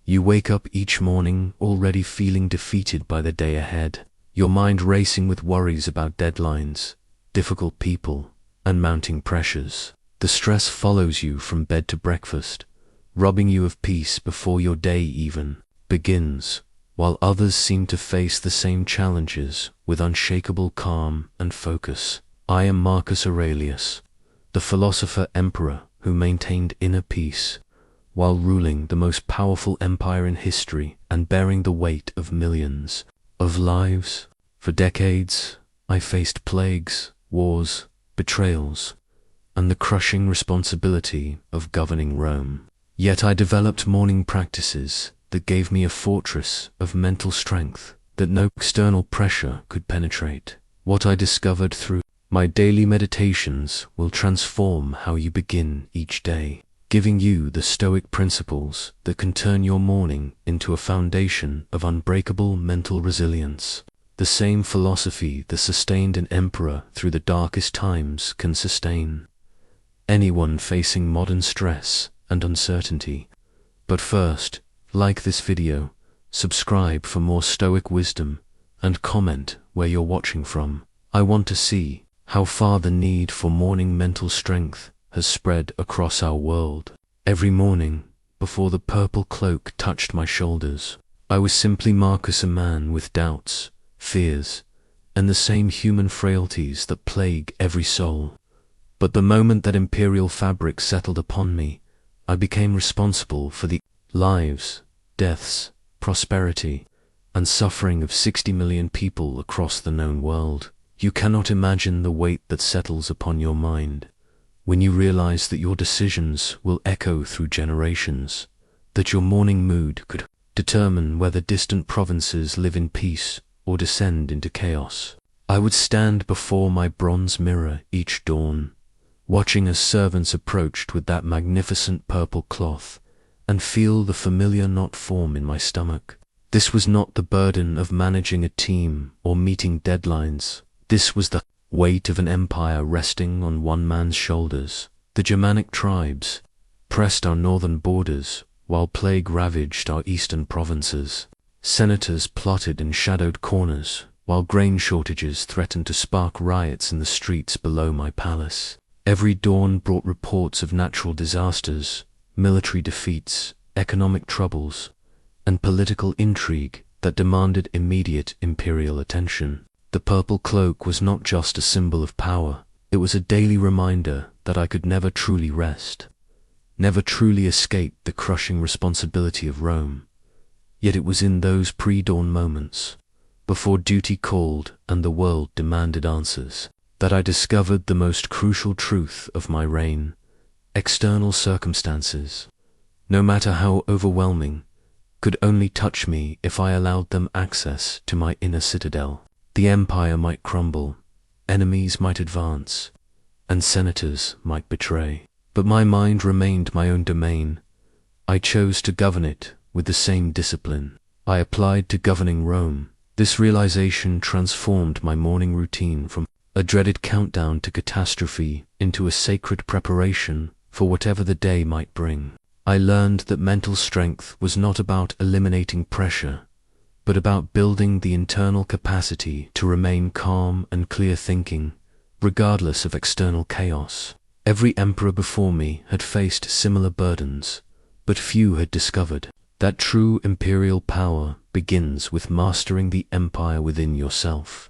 You wake up each morning already feeling defeated by the day ahead, your mind racing with worries about deadlines, difficult people, and mounting pressures. The stress follows you from bed to breakfast, robbing you of peace before your day even begins, while others seem to face the same challenges with unshakable calm and focus. I am Marcus Aurelius, the philosopher emperor who maintained inner peace while ruling the most powerful empire in history and bearing the weight of millions of lives. For decades, I faced plagues, wars, betrayals, and the crushing responsibility of governing Rome. Yet I developed morning practices that gave me a fortress of mental strength that no external pressure could penetrate. What I discovered through my daily meditations will transform how you begin each day, giving you the stoic principles that can turn your morning into a foundation of unbreakable mental resilience. The same philosophy that sustained an emperor through the darkest times can sustain anyone facing modern stress and uncertainty. But first, like this video, subscribe for more stoic wisdom, and comment where you're watching from. I want to see how far the need for morning mental strength has spread across our world. Every morning, before the purple cloak touched my shoulders, I was simply Marcus, a man with doubts, fears, and the same human frailties that plague every soul. But the moment that imperial fabric settled upon me, I became responsible for the lives, deaths, prosperity, and suffering of 60 million people across the known world. You cannot imagine the weight that settles upon your mind when you realize that your decisions will echo through generations, that your morning mood could determine whether distant provinces live in peace or descend into chaos. I would stand before my bronze mirror each dawn, watching as servants approached with that magnificent purple cloth, and feel the familiar knot form in my stomach. This was not the burden of managing a team or meeting deadlines. This was the weight of an empire resting on one man's shoulders. The Germanic tribes pressed our northern borders, while plague ravaged our eastern provinces. Senators plotted in shadowed corners, while grain shortages threatened to spark riots in the streets below my palace. Every dawn brought reports of natural disasters, military defeats, economic troubles, and political intrigue that demanded immediate imperial attention. The purple cloak was not just a symbol of power, it was a daily reminder that I could never truly rest, never truly escape the crushing responsibility of Rome. Yet it was in those pre-dawn moments, before duty called and the world demanded answers, that I discovered the most crucial truth of my reign. External circumstances, no matter how overwhelming, could only touch me if I allowed them access to my inner citadel. The empire might crumble, enemies might advance, and senators might betray. But my mind remained my own domain. I chose to govern it with the same discipline I applied to governing Rome. This realization transformed my morning routine from a dreaded countdown to catastrophe into a sacred preparation for whatever the day might bring. I learned that mental strength was not about eliminating pressure, but about building the internal capacity to remain calm and clear-thinking, regardless of external chaos. Every emperor before me had faced similar burdens, but few had discovered that true imperial power begins with mastering the empire within yourself.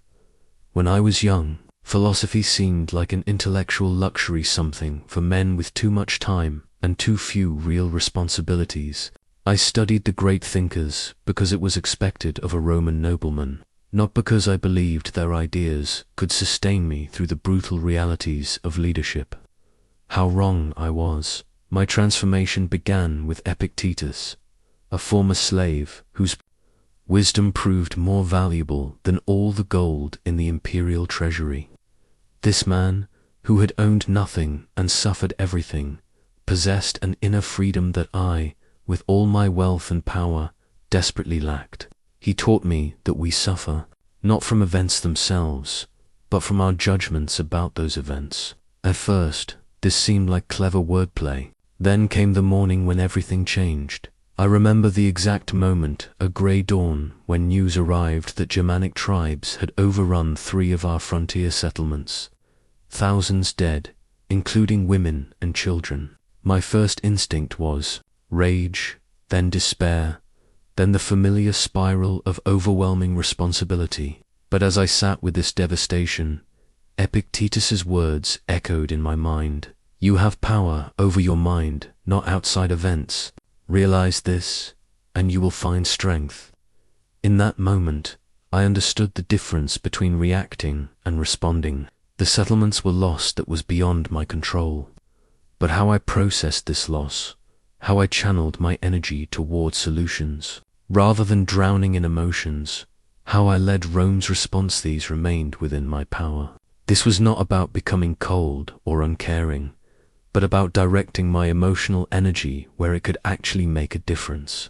When I was young, philosophy seemed like an intellectual luxury, something for men with too much time and too few real responsibilities. I studied the great thinkers because it was expected of a Roman nobleman, not because I believed their ideas could sustain me through the brutal realities of leadership. How wrong I was. My transformation began with Epictetus, a former slave whose wisdom proved more valuable than all the gold in the imperial treasury. This man, who had owned nothing and suffered everything, possessed an inner freedom that I, with all my wealth and power, desperately lacked. He taught me that we suffer, not from events themselves, but from our judgments about those events. At first, this seemed like clever wordplay. Then came the morning when everything changed. I remember the exact moment, a grey dawn, when news arrived that Germanic tribes had overrun 3 of our frontier settlements. Thousands dead, including women and children. My first instinct was rage, then despair, then the familiar spiral of overwhelming responsibility. But as I sat with this devastation, Epictetus's words echoed in my mind. You have power over your mind, not outside events. Realize this, and you will find strength. In that moment, I understood the difference between reacting and responding. The settlements were lost that was beyond my control. But how I processed this loss, how I channeled my energy toward solutions, rather than drowning in emotions, how I led Rome's response, these remained within my power. This was not about becoming cold or uncaring, but about directing my emotional energy where it could actually make a difference.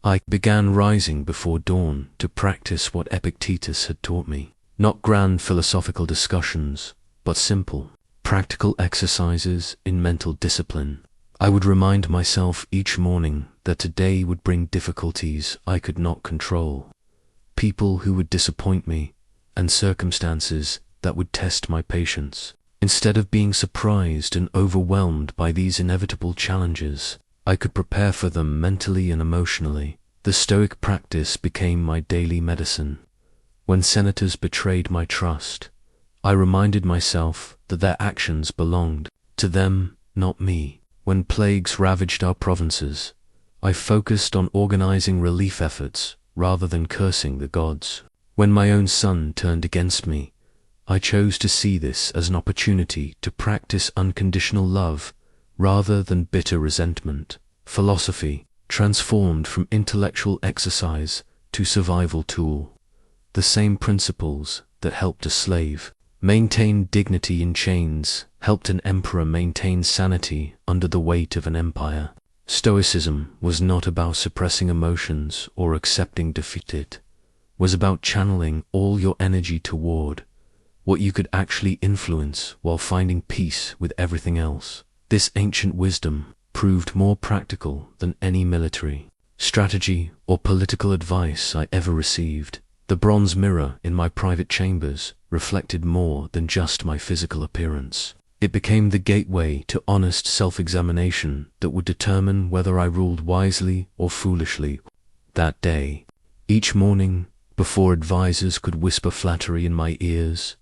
I began rising before dawn to practice what Epictetus had taught me. Not grand philosophical discussions, but simple, practical exercises in mental discipline. I would remind myself each morning that today would bring difficulties I could not control, people who would disappoint me, and circumstances that would test my patience. Instead of being surprised and overwhelmed by these inevitable challenges, I could prepare for them mentally and emotionally. The Stoic practice became my daily medicine. When senators betrayed my trust, I reminded myself that their actions belonged to them, not me. When plagues ravaged our provinces, I focused on organizing relief efforts rather than cursing the gods. When my own son turned against me, I chose to see this as an opportunity to practice unconditional love rather than bitter resentment. Philosophy transformed from intellectual exercise to survival tool. The same principles that helped a slave maintain dignity in chains helped an emperor maintain sanity under the weight of an empire. Stoicism was not about suppressing emotions or accepting defeat. It was about channeling all your energy toward what you could actually influence while finding peace with everything else. This ancient wisdom proved more practical than any military strategy or political advice I ever received. The bronze mirror in my private chambers reflected more than just my physical appearance. It became the gateway to honest self-examination that would determine whether I ruled wisely or foolishly that day. Each morning, before advisors could whisper flattery in my ears,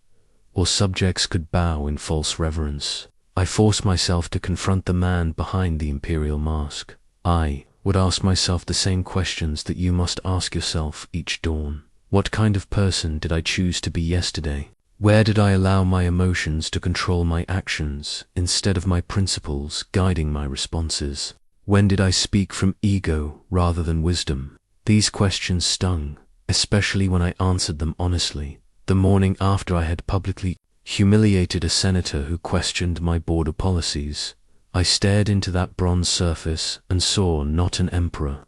or subjects could bow in false reverence, I forced myself to confront the man behind the imperial mask. I would ask myself the same questions that you must ask yourself each dawn. What kind of person did I choose to be yesterday? Where did I allow my emotions to control my actions instead of my principles guiding my responses? When did I speak from ego rather than wisdom? These questions stung, especially when I answered them honestly. The morning after I had publicly humiliated a senator who questioned my border policies, I stared into that bronze surface and saw not an emperor,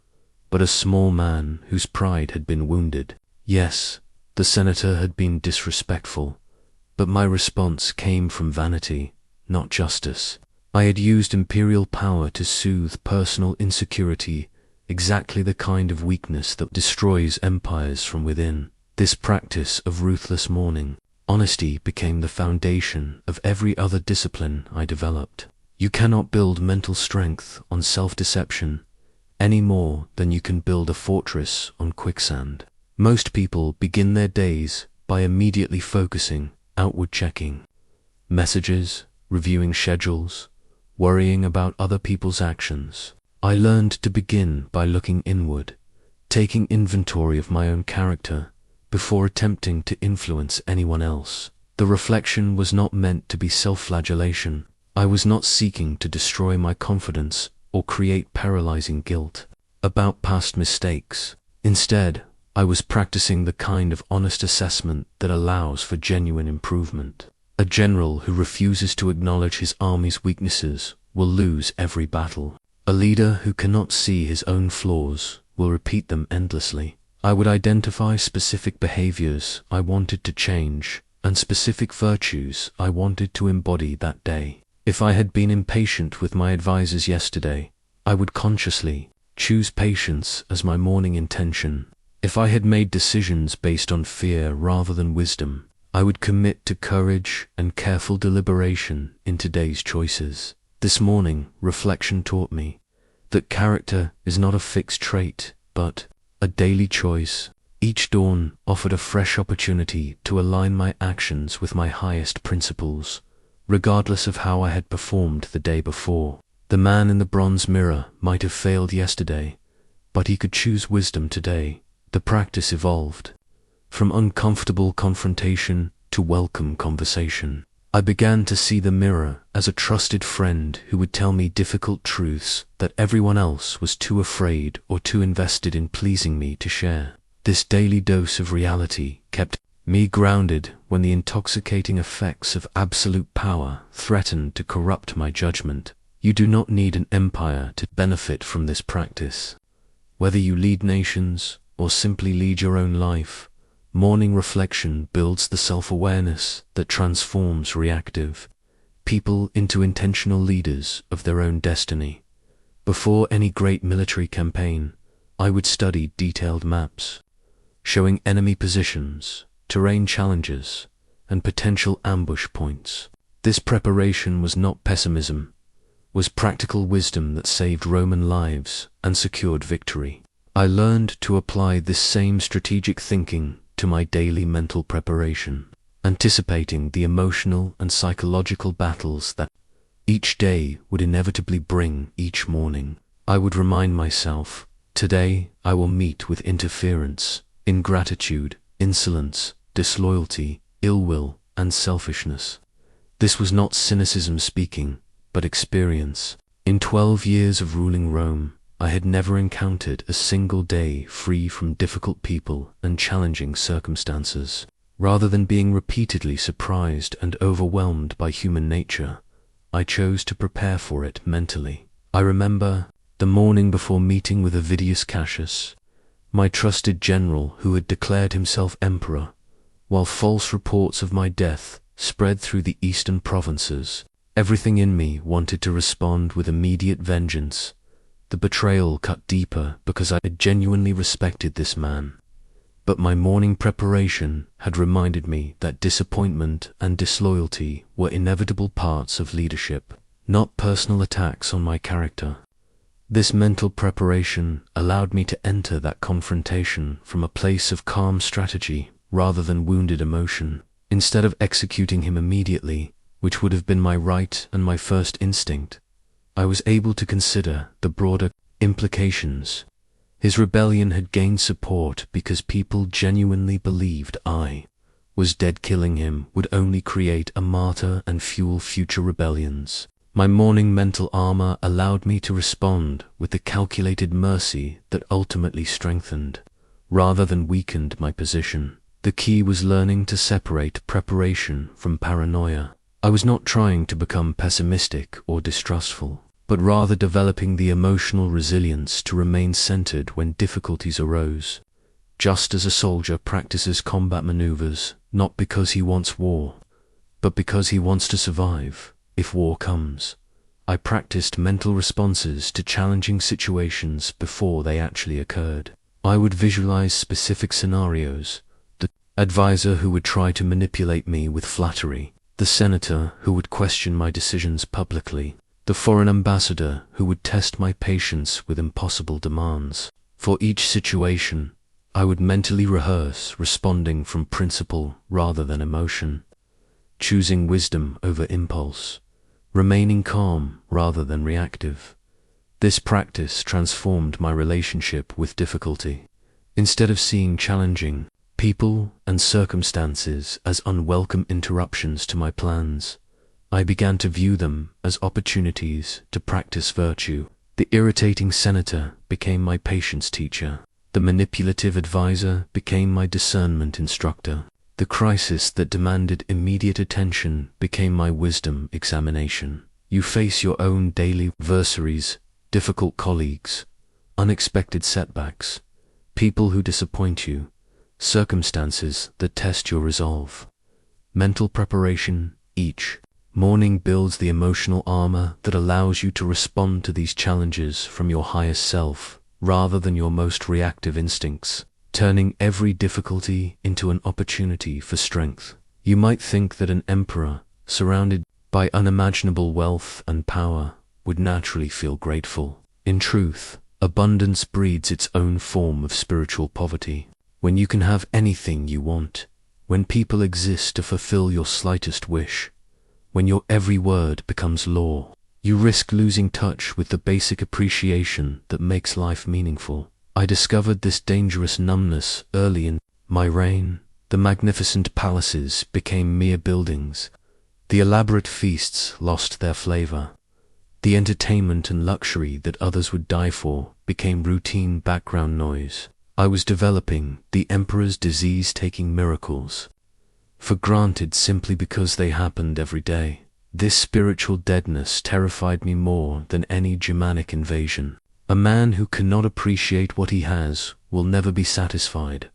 but a small man whose pride had been wounded. Yes, the senator had been disrespectful, but my response came from vanity, not justice. I had used imperial power to soothe personal insecurity, exactly the kind of weakness that destroys empires from within. This practice of ruthless mourning, honesty became the foundation of every other discipline I developed. You cannot build mental strength on self-deception any more than you can build a fortress on quicksand. Most people begin their days by immediately focusing, outward checking messages, reviewing schedules, worrying about other people's actions. I learned to begin by looking inward, taking inventory of my own character before attempting to influence anyone else. The reflection was not meant to be self-flagellation. I was not seeking to destroy my confidence or create paralyzing guilt about past mistakes. Instead, I was practicing the kind of honest assessment that allows for genuine improvement. A general who refuses to acknowledge his army's weaknesses will lose every battle. A leader who cannot see his own flaws will repeat them endlessly. I would identify specific behaviors I wanted to change and specific virtues I wanted to embody that day. If I had been impatient with my advisors yesterday, I would consciously choose patience as my morning intention. If I had made decisions based on fear rather than wisdom, I would commit to courage and careful deliberation in today's choices. This morning, reflection taught me that character is not a fixed trait, but a daily choice. Each dawn offered a fresh opportunity to align my actions with my highest principles, regardless of how I had performed the day before. The man in the bronze mirror might have failed yesterday, but he could choose wisdom today. The practice evolved from uncomfortable confrontation to welcome conversation. I began to see the mirror as a trusted friend who would tell me difficult truths that everyone else was too afraid or too invested in pleasing me to share. This daily dose of reality kept me grounded when the intoxicating effects of absolute power threatened to corrupt my judgment. You do not need an empire to benefit from this practice. Whether you lead nations or simply lead your own life, morning reflection builds the self-awareness that transforms reactive people into intentional leaders of their own destiny. Before any great military campaign, I would study detailed maps, showing enemy positions, terrain challenges, and potential ambush points. This preparation was not pessimism, was practical wisdom that saved Roman lives and secured victory. I learned to apply this same strategic thinking to my daily mental preparation, anticipating the emotional and psychological battles that each day would inevitably bring each morning. I would remind myself, today I will meet with interference, ingratitude, insolence, disloyalty, ill will, and selfishness. This was not cynicism speaking, but experience. In 12 years of ruling Rome, I had never encountered a single day free from difficult people and challenging circumstances. Rather than being repeatedly surprised and overwhelmed by human nature, I chose to prepare for it mentally. I remember the morning before meeting with Avidius Cassius, my trusted general who had declared himself emperor, while false reports of my death spread through the eastern provinces. Everything in me wanted to respond with immediate vengeance. The betrayal cut deeper because I had genuinely respected this man. But my morning preparation had reminded me that disappointment and disloyalty were inevitable parts of leadership, not personal attacks on my character. This mental preparation allowed me to enter that confrontation from a place of calm strategy rather than wounded emotion. Instead of executing him immediately, which would have been my right and my first instinct, I was able to consider the broader implications. His rebellion had gained support because people genuinely believed I was dead. Killing him would only create a martyr and fuel future rebellions. My morning mental armor allowed me to respond with the calculated mercy that ultimately strengthened, rather than weakened my position. The key was learning to separate preparation from paranoia. I was not trying to become pessimistic or distrustful, but rather developing the emotional resilience to remain centered when difficulties arose. Just as a soldier practices combat maneuvers, not because he wants war, but because he wants to survive if war comes, I practiced mental responses to challenging situations before they actually occurred. I would visualize specific scenarios: the advisor who would try to manipulate me with flattery, the senator who would question my decisions publicly, the foreign ambassador who would test my patience with impossible demands. For each situation, I would mentally rehearse responding from principle rather than emotion, choosing wisdom over impulse, remaining calm rather than reactive. This practice transformed my relationship with difficulty. Instead of seeing challenging people and circumstances as unwelcome interruptions to my plans, I began to view them as opportunities to practice virtue. The irritating senator became my patience teacher. The manipulative advisor became my discernment instructor. The crisis that demanded immediate attention became my wisdom examination. You face your own daily adversaries, difficult colleagues, unexpected setbacks, people who disappoint you, circumstances that test your resolve. Mental preparation each morning builds the emotional armor that allows you to respond to these challenges from your highest self, rather than your most reactive instincts, turning every difficulty into an opportunity for strength. You might think that an emperor, surrounded by unimaginable wealth and power, would naturally feel grateful. In truth, abundance breeds its own form of spiritual poverty. When you can have anything you want, when people exist to fulfill your slightest wish, when your every word becomes law, you risk losing touch with the basic appreciation that makes life meaningful. I discovered this dangerous numbness early in my reign. The magnificent palaces became mere buildings. The elaborate feasts lost their flavor. The entertainment and luxury that others would die for became routine background noise. I was developing the emperor's disease-taking miracles for granted simply because they happened every day. This spiritual deadness terrified me more than any Germanic invasion. A man who cannot appreciate what he has will never be satisfied,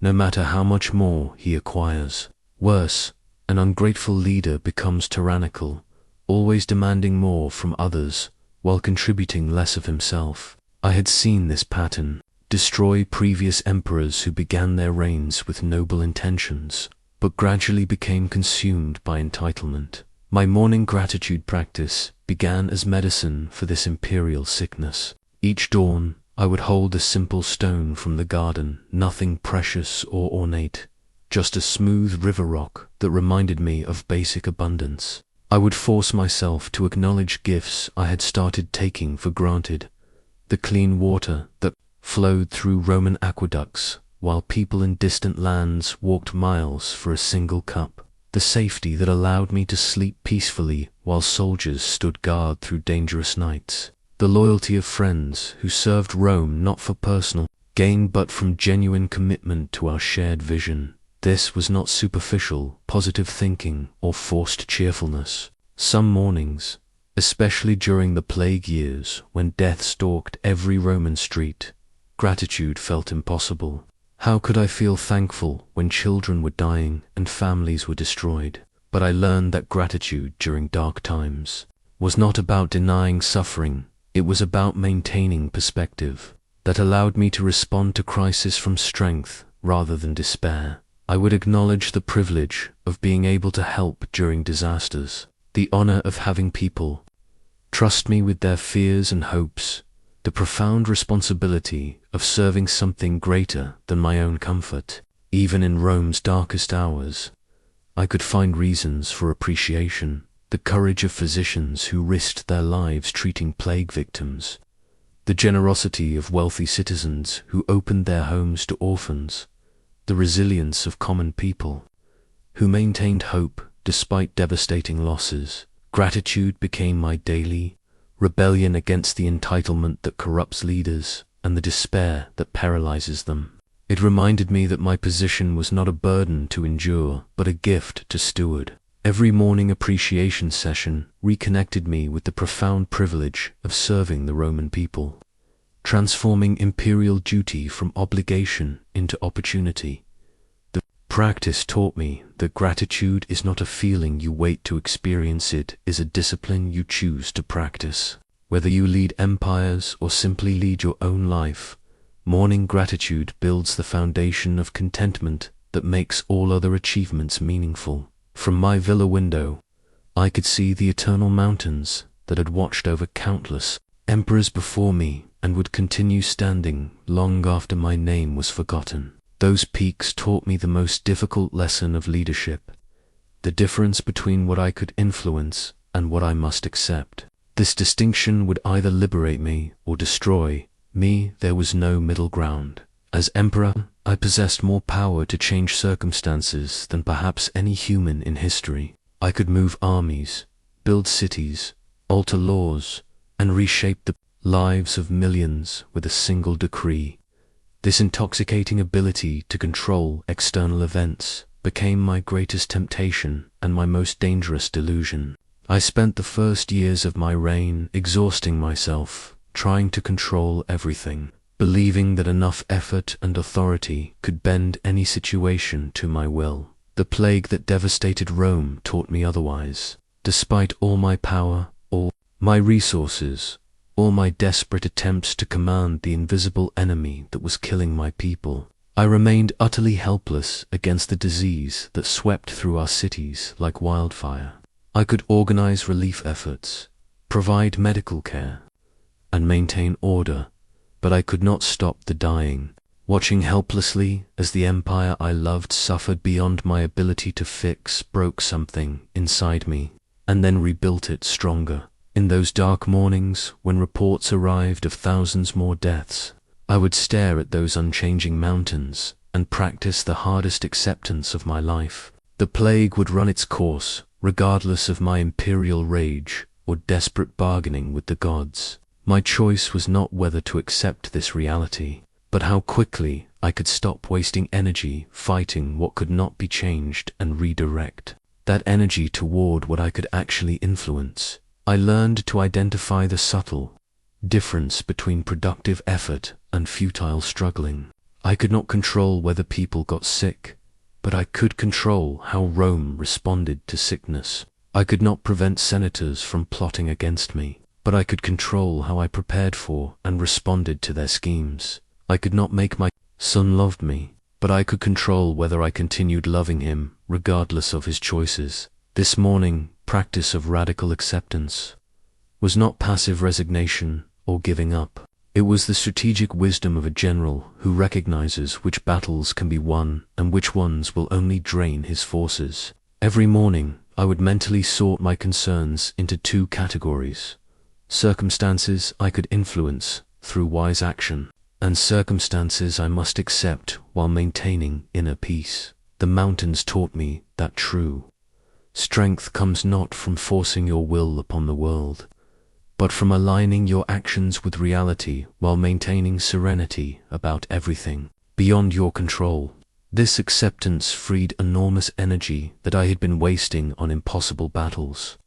no matter how much more he acquires. Worse, an ungrateful leader becomes tyrannical, always demanding more from others while contributing less of himself. I had seen this pattern destroy previous emperors who began their reigns with noble intentions, but gradually became consumed by entitlement. My morning gratitude practice began as medicine for this imperial sickness. Each dawn, I would hold a simple stone from the garden, nothing precious or ornate, just a smooth river rock that reminded me of basic abundance. I would force myself to acknowledge gifts I had started taking for granted: the clean water that flowed through Roman aqueducts while people in distant lands walked miles for a single cup, the safety that allowed me to sleep peacefully while soldiers stood guard through dangerous nights, the loyalty of friends who served Rome not for personal gain but from genuine commitment to our shared vision. This was not superficial, positive thinking or forced cheerfulness. Some mornings, especially during the plague years when death stalked every Roman street, gratitude felt impossible. How could I feel thankful when children were dying and families were destroyed? But I learned that gratitude during dark times was not about denying suffering. It was about maintaining perspective that allowed me to respond to crisis from strength rather than despair. I would acknowledge the privilege of being able to help during disasters, the honor of having people trust me with their fears and hopes, the profound responsibility of serving something greater than my own comfort. Even in Rome's darkest hours, I could find reasons for appreciation: the courage of physicians who risked their lives treating plague victims, the generosity of wealthy citizens who opened their homes to orphans, the resilience of common people who maintained hope despite devastating losses. Gratitude became my daily rebellion against the entitlement that corrupts leaders and the despair that paralyzes them. It reminded me that my position was not a burden to endure, but a gift to steward. Every morning appreciation session reconnected me with the profound privilege of serving the Roman people, transforming imperial duty from obligation into opportunity. The practice taught me that gratitude is not a feeling you wait to experience, it is a discipline you choose to practice. Whether you lead empires or simply lead your own life, morning gratitude builds the foundation of contentment that makes all other achievements meaningful. From my villa window, I could see the eternal mountains that had watched over countless emperors before me and would continue standing long after my name was forgotten. Those peaks taught me the most difficult lesson of leadership: the difference between what I could influence and what I must accept. This distinction would either liberate me or destroy me. There was no middle ground. As emperor, I possessed more power to change circumstances than perhaps any human in history. I could move armies, build cities, alter laws, and reshape the lives of millions with a single decree. This intoxicating ability to control external events became my greatest temptation and my most dangerous delusion. I spent the first years of my reign exhausting myself, trying to control everything, believing that enough effort and authority could bend any situation to my will. The plague that devastated Rome taught me otherwise. Despite all my power, all my resources, all my desperate attempts to command the invisible enemy that was killing my people. I remained utterly helpless against the disease that swept through our cities like wildfire. I could organize relief efforts, provide medical care, and maintain order, but I could not stop the dying, watching helplessly as the empire I loved suffered beyond my ability to fix, broke something inside me, and then rebuilt it stronger. In those dark mornings, when reports arrived of thousands more deaths, I would stare at those unchanging mountains and practice the hardest acceptance of my life. The plague would run its course, regardless of my imperial rage or desperate bargaining with the gods. My choice was not whether to accept this reality, but how quickly I could stop wasting energy fighting what could not be changed and redirect that energy toward what I could actually influence. I learned to identify the subtle difference between productive effort and futile struggling. I could not control whether people got sick, but I could control how Rome responded to sickness. I could not prevent senators from plotting against me, but I could control how I prepared for and responded to their schemes. I could not make my son love me, but I could control whether I continued loving him regardless of his choices. This morning, practice of radical acceptance was not passive resignation or giving up. It was the strategic wisdom of a general who recognizes which battles can be won and which ones will only drain his forces. Every morning, I would mentally sort my concerns into two categories: circumstances I could influence through wise action, and circumstances I must accept while maintaining inner peace. The mountains taught me that true strength comes not from forcing your will upon the world, but from aligning your actions with reality while maintaining serenity about everything beyond your control. This acceptance freed enormous energy that I had been wasting on impossible battles,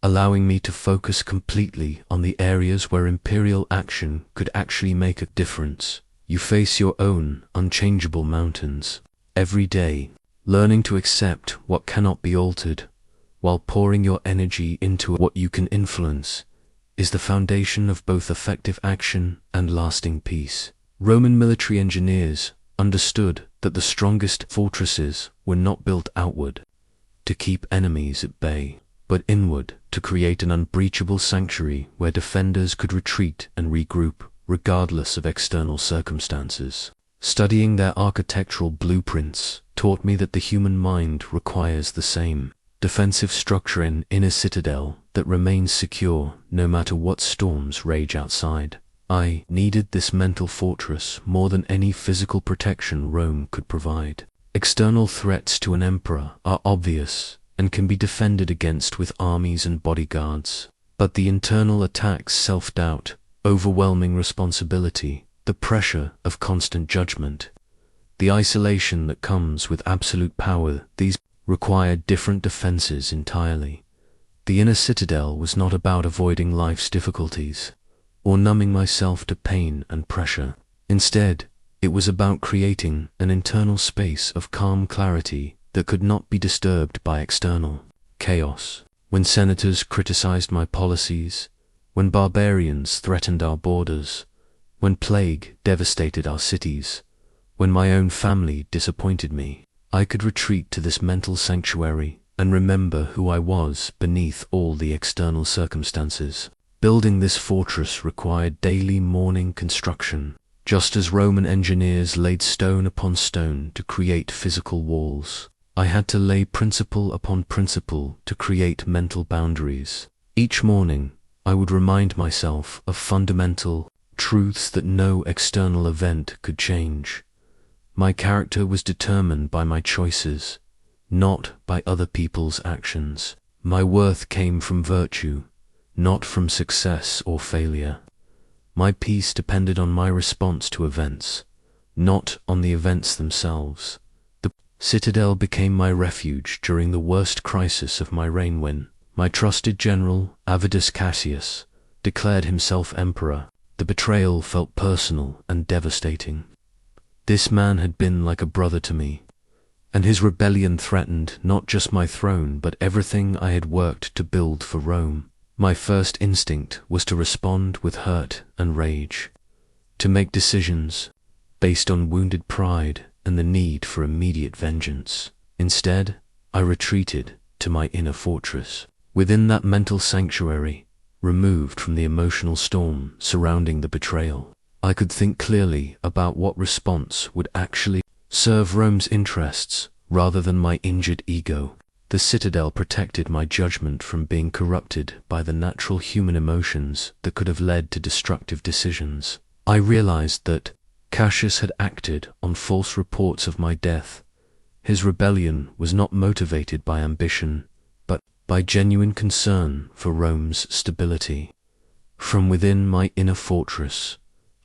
allowing me to focus completely on the areas where imperial action could actually make a difference. You face your own unchangeable mountains every day, learning to accept what cannot be altered while pouring your energy into what you can influence is the foundation of both effective action and lasting peace. Roman military engineers understood that the strongest fortresses were not built outward to keep enemies at bay, but inward to create an unbreachable sanctuary where defenders could retreat and regroup regardless of external circumstances. Studying their architectural blueprints taught me that the human mind requires the same defensive structure, an inner citadel that remains secure no matter what storms rage outside. I needed this mental fortress more than any physical protection Rome could provide. External threats to an emperor are obvious and can be defended against with armies and bodyguards, but the internal attacks, self-doubt, overwhelming responsibility, the pressure of constant judgment, the isolation that comes with absolute power, these required different defenses entirely. The inner citadel was not about avoiding life's difficulties or numbing myself to pain and pressure. Instead, it was about creating an internal space of calm clarity that could not be disturbed by external chaos. When senators criticized my policies, when barbarians threatened our borders, when plague devastated our cities, when my own family disappointed me, I could retreat to this mental sanctuary and remember who I was beneath all the external circumstances. Building this fortress required daily morning construction, just as Roman engineers laid stone upon stone to create physical walls. I had to lay principle upon principle to create mental boundaries. Each morning, I would remind myself of fundamental truths that no external event could change. My character was determined by my choices, not by other people's actions. My worth came from virtue, not from success or failure. My peace depended on my response to events, not on the events themselves. The citadel became my refuge during the worst crisis of my reign when my trusted general, Avidius Cassius, declared himself emperor. The betrayal felt personal and devastating. This man had been like a brother to me, and his rebellion threatened not just my throne but everything I had worked to build for Rome. My first instinct was to respond with hurt and rage, to make decisions based on wounded pride and the need for immediate vengeance. Instead, I retreated to my inner fortress. Within that mental sanctuary, removed from the emotional storm surrounding the betrayal, I could think clearly about what response would actually serve Rome's interests rather than my injured ego. The citadel protected my judgment from being corrupted by the natural human emotions that could have led to destructive decisions. I realized that Cassius had acted on false reports of my death. His rebellion was not motivated by ambition, but by genuine concern for Rome's stability. From within my inner fortress,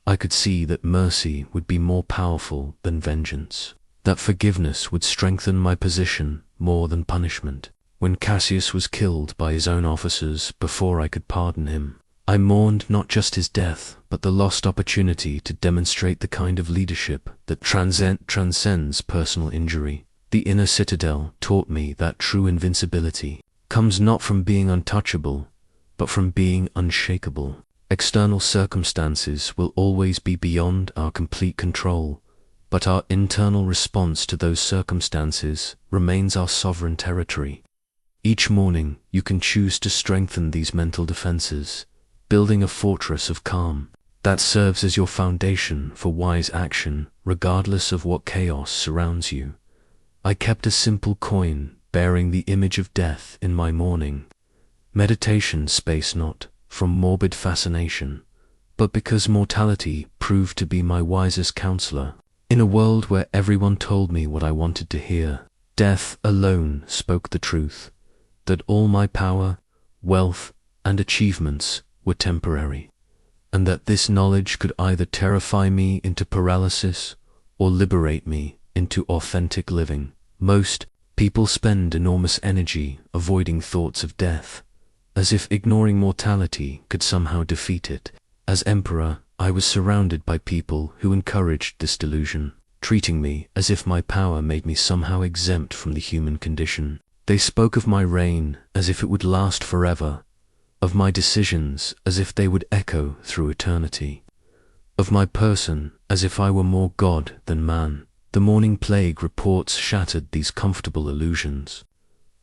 I could see that mercy would be more powerful than vengeance, that forgiveness would strengthen my position more than punishment. When Cassius was killed by his own officers before I could pardon him, I mourned not just his death, but the lost opportunity to demonstrate the kind of leadership that transcends personal injury. The inner citadel taught me that true invincibility comes not from being untouchable, but from being unshakable. External circumstances will always be beyond our complete control, but our internal response to those circumstances remains our sovereign territory. Each morning, you can choose to strengthen these mental defenses, building a fortress of calm that serves as your foundation for wise action, regardless of what chaos surrounds you. I kept a simple coin bearing the image of death in my morning meditation space, not from morbid fascination, but because mortality proved to be my wisest counselor. In a world where everyone told me what I wanted to hear, death alone spoke the truth, that all my power, wealth, and achievements were temporary, and that this knowledge could either terrify me into paralysis or liberate me into authentic living. Most people spend enormous energy avoiding thoughts of death, as if ignoring mortality could somehow defeat it. As emperor, I was surrounded by people who encouraged this delusion, treating me as if my power made me somehow exempt from the human condition. They spoke of my reign as if it would last forever, of my decisions as if they would echo through eternity, of my person as if I were more God than man. The morning plague reports shattered these comfortable illusions.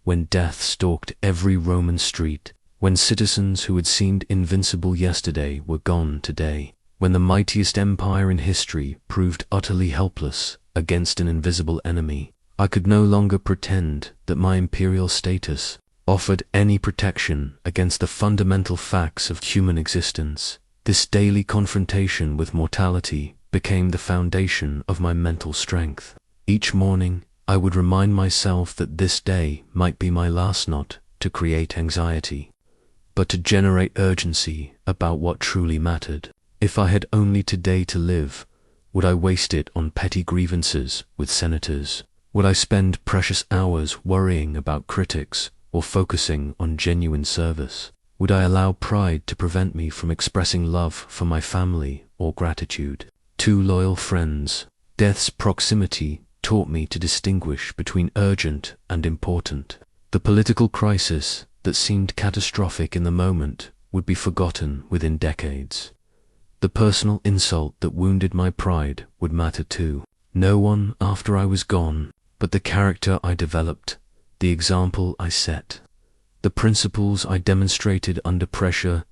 When death stalked every Roman street, when citizens who had seemed invincible yesterday were gone today, when the mightiest empire in history proved utterly helpless against an invisible enemy, I could no longer pretend that my imperial status offered any protection against the fundamental facts of human existence. This daily confrontation with mortality became the foundation of my mental strength. Each morning, I would remind myself that this day might be my last, not to create anxiety, but to generate urgency about what truly mattered. If I had only today to live, would I waste it on petty grievances with senators? Would I spend precious hours worrying about critics or focusing on genuine service? Would I allow pride to prevent me from expressing love for my family or gratitude? Two loyal friends. Death's proximity taught me to distinguish between urgent and important. The political crisis that seemed catastrophic in the moment would be forgotten within decades. The personal insult that wounded my pride would matter too. No one after I was gone, but the character I developed, the example I set, the principles I demonstrated under pressure,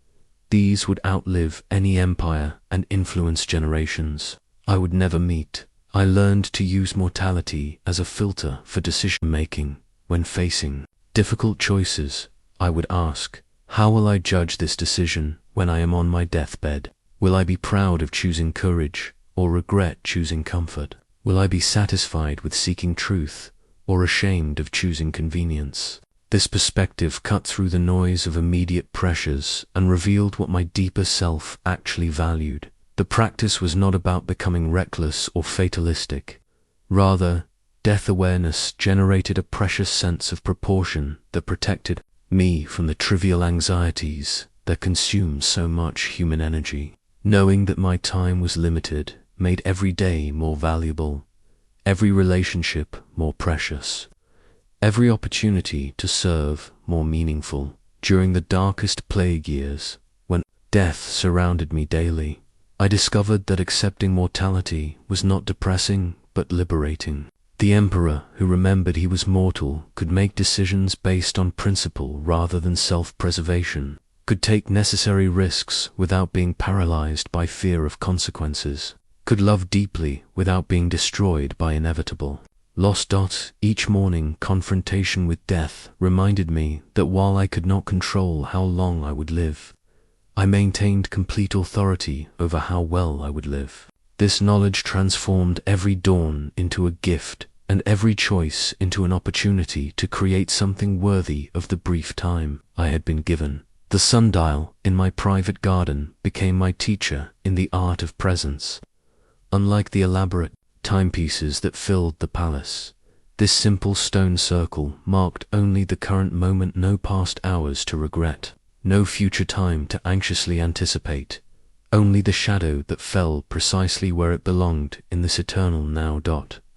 these would outlive any empire and influence generations I would never meet. I learned to use mortality as a filter for decision-making. When facing difficult choices, I would ask, how will I judge this decision when I am on my deathbed? Will I be proud of choosing courage or regret choosing comfort? Will I be satisfied with seeking truth or ashamed of choosing convenience? This perspective cut through the noise of immediate pressures and revealed what my deeper self actually valued. The practice was not about becoming reckless or fatalistic. Rather, death awareness generated a precious sense of proportion that protected me from the trivial anxieties that consume so much human energy. Knowing that my time was limited made every day more valuable, every relationship more precious, every opportunity to serve more meaningful. During the darkest plague years, when death surrounded me daily, I discovered that accepting mortality was not depressing but liberating. The emperor, who remembered he was mortal, could make decisions based on principle rather than self-preservation, could take necessary risks without being paralyzed by fear of consequences, could love deeply without being destroyed by inevitable loss. Each morning, confrontation with death reminded me that while I could not control how long I would live, I maintained complete authority over how well I would live. This knowledge transformed every dawn into a gift and every choice into an opportunity to create something worthy of the brief time I had been given. The sundial in my private garden became my teacher in the art of presence. Unlike the elaborate timepieces that filled the palace, this simple stone circle marked only the current moment, no past hours to regret, no future time to anxiously anticipate, only the shadow that fell precisely where it belonged in this eternal now.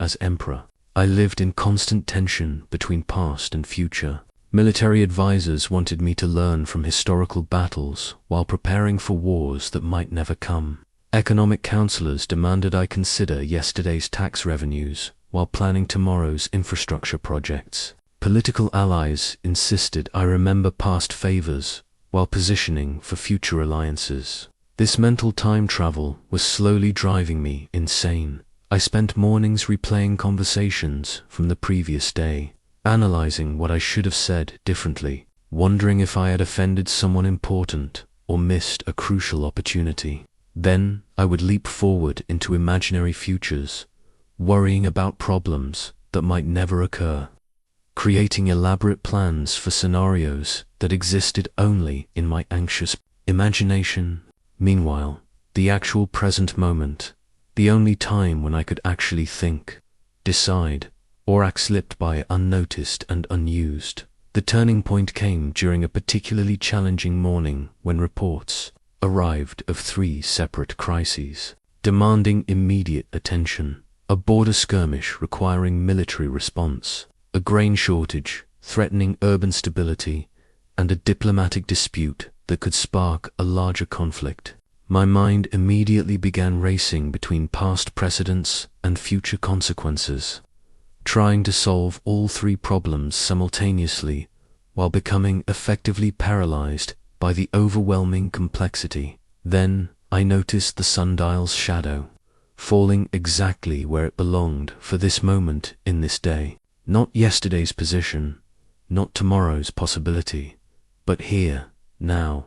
As emperor, I lived in constant tension between past and future. Military advisors wanted me to learn from historical battles while preparing for wars that might never come. Economic counselors demanded I consider yesterday's tax revenues while planning tomorrow's infrastructure projects. Political allies insisted I remember past favors while positioning for future alliances. This mental time travel was slowly driving me insane. I spent mornings replaying conversations from the previous day, analyzing what I should have said differently, wondering if I had offended someone important or missed a crucial opportunity. Then I would leap forward into imaginary futures, worrying about problems that might never occur, creating elaborate plans for scenarios that existed only in my anxious imagination. Meanwhile, the actual present moment, the only time when I could actually think, decide, or act, slipped by unnoticed and unused. The turning point came during a particularly challenging morning when reports arrived of 3 separate crises, demanding immediate attention: a border skirmish requiring military response, a grain shortage threatening urban stability, and a diplomatic dispute that could spark a larger conflict. My mind immediately began racing between past precedents and future consequences, trying to solve all 3 problems simultaneously while becoming effectively paralyzed by the overwhelming complexity. Then I noticed the sundial's shadow, falling exactly where it belonged for this moment in this day. Not yesterday's position, not tomorrow's possibility, but here, now,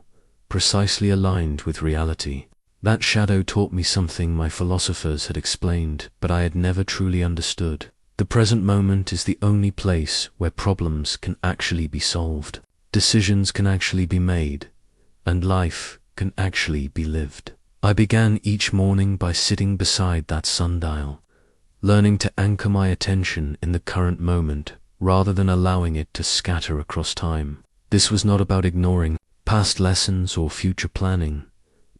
precisely aligned with reality. That shadow taught me something my philosophers had explained, but I had never truly understood. The present moment is the only place where problems can actually be solved, decisions can actually be made, and life can actually be lived. I began each morning by sitting beside that sundial, learning to anchor my attention in the current moment rather than allowing it to scatter across time. This was not about ignoring past lessons or future planning,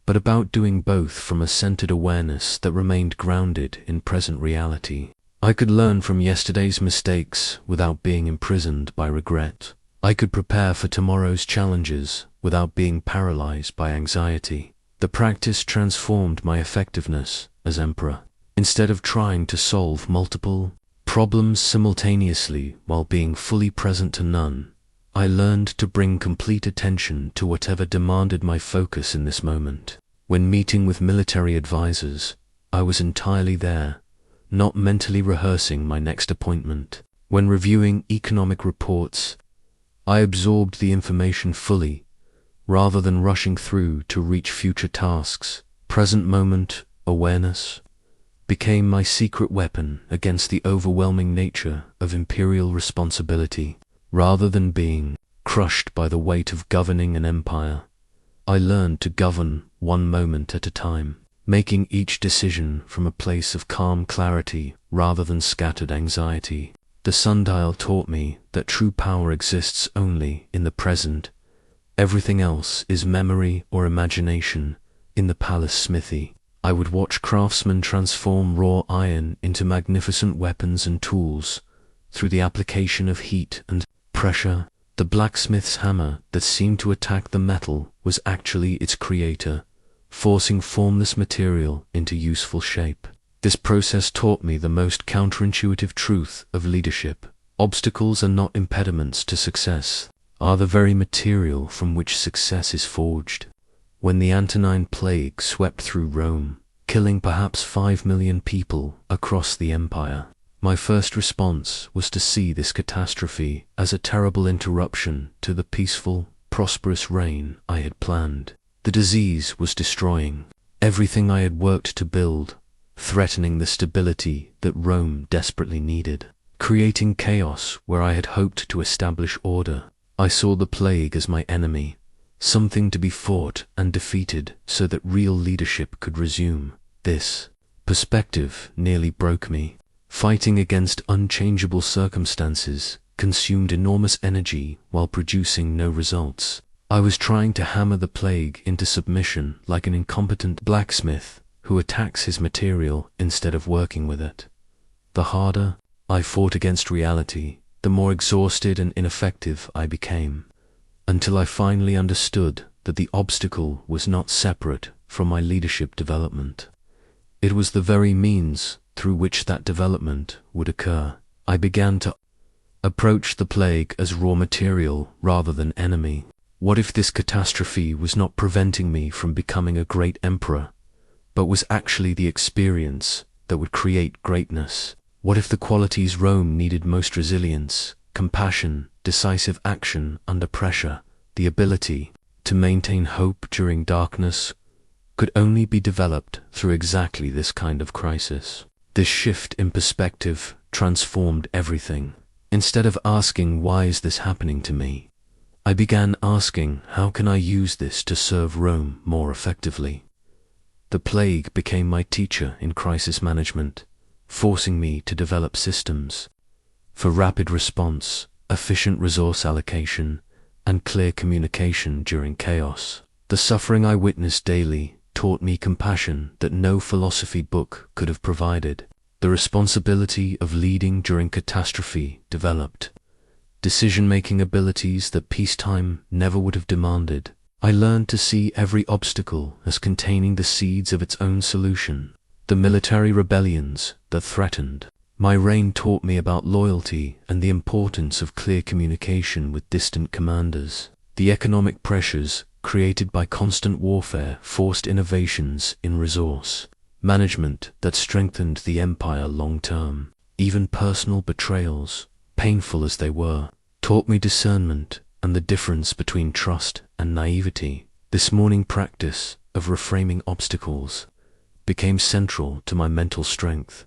but about doing both from a centered awareness that remained grounded in present reality. I could learn from yesterday's mistakes without being imprisoned by regret. I could prepare for tomorrow's challenges without being paralyzed by anxiety. The practice transformed my effectiveness as emperor. Instead of trying to solve multiple problems simultaneously while being fully present to none, I learned to bring complete attention to whatever demanded my focus in this moment. When meeting with military advisors, I was entirely there, not mentally rehearsing my next appointment. When reviewing economic reports, I absorbed the information fully, rather than rushing through to reach future tasks. Present moment awareness became my secret weapon against the overwhelming nature of imperial responsibility. Rather than being crushed by the weight of governing an empire, I learned to govern one moment at a time, making each decision from a place of calm clarity rather than scattered anxiety. The sundial taught me that true power exists only in the present. Everything else is memory or imagination in the palace smithy. I would watch craftsmen transform raw iron into magnificent weapons and tools through the application of heat and pressure, The blacksmith's hammer that seemed to attack the metal was actually its creator, forcing formless material into useful shape. This process taught me the most counterintuitive truth of leadership. Obstacles are not impediments to success, are the very material from which success is forged. When the Antonine Plague swept through Rome, killing perhaps 5 million people across the empire, my first response was to see this catastrophe as a terrible interruption to the peaceful, prosperous reign I had planned. The disease was destroying everything I had worked to build, threatening the stability that Rome desperately needed, creating chaos where I had hoped to establish order. I saw the plague as my enemy, something to be fought and defeated so that real leadership could resume. This perspective nearly broke me. Fighting against unchangeable circumstances consumed enormous energy while producing no results. I was trying to hammer the plague into submission like an incompetent blacksmith who attacks his material instead of working with it. The harder I fought against reality, the more exhausted and ineffective I became, until I finally understood that the obstacle was not separate from my leadership development. It was the very means through which that development would occur. I began to approach the plague as raw material rather than enemy. What if this catastrophe was not preventing me from becoming a great emperor, but was actually the experience that would create greatness? What if the qualities Rome needed most, resilience, compassion, decisive action under pressure, the ability to maintain hope during darkness, could only be developed through exactly this kind of crisis? This shift in perspective transformed everything. Instead of asking, why is this happening to me, I began asking, how can I use this to serve Rome more effectively? The plague became my teacher in crisis management, forcing me to develop systems for rapid response, efficient resource allocation, and clear communication during chaos. The suffering I witnessed daily taught me compassion that no philosophy book could have provided. The responsibility of leading during catastrophe developed decision-making abilities that peacetime never would have demanded. I learned to see every obstacle as containing the seeds of its own solution. The military rebellions that threatened my reign taught me about loyalty and the importance of clear communication with distant commanders. The economic pressures created by constant warfare forced innovations in resource management that strengthened the empire long-term. Even personal betrayals, painful as they were, taught me discernment and the difference between trust and naivety. This morning practice of reframing obstacles became central to my mental strength,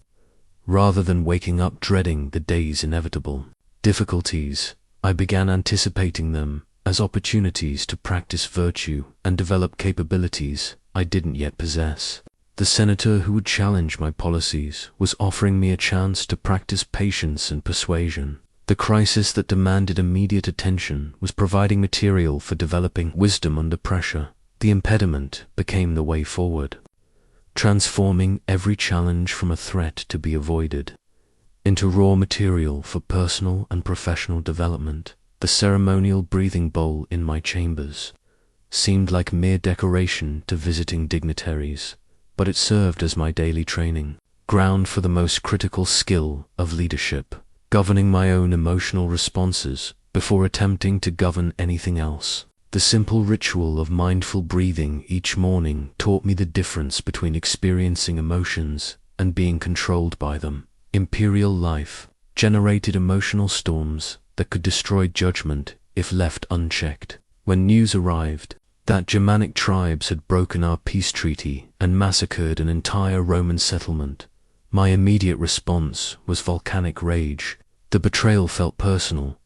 rather than waking up dreading the day's inevitable difficulties. I began anticipating them as opportunities to practice virtue and develop capabilities I didn't yet possess. The senator who would challenge my policies was offering me a chance to practice patience and persuasion. The crisis that demanded immediate attention was providing material for developing wisdom under pressure. The impediment became the way forward, transforming every challenge from a threat to be avoided into raw material for personal and professional development. The ceremonial breathing bowl in my chambers seemed like mere decoration to visiting dignitaries, but it served as my daily training ground for the most critical skill of leadership, governing my own emotional responses before attempting to govern anything else. The simple ritual of mindful breathing each morning taught me the difference between experiencing emotions and being controlled by them. Imperial life generated emotional storms that could destroy judgment if left unchecked. When news arrived that Germanic tribes had broken our peace treaty and massacred an entire Roman settlement, my immediate response was volcanic rage. The betrayal felt personal.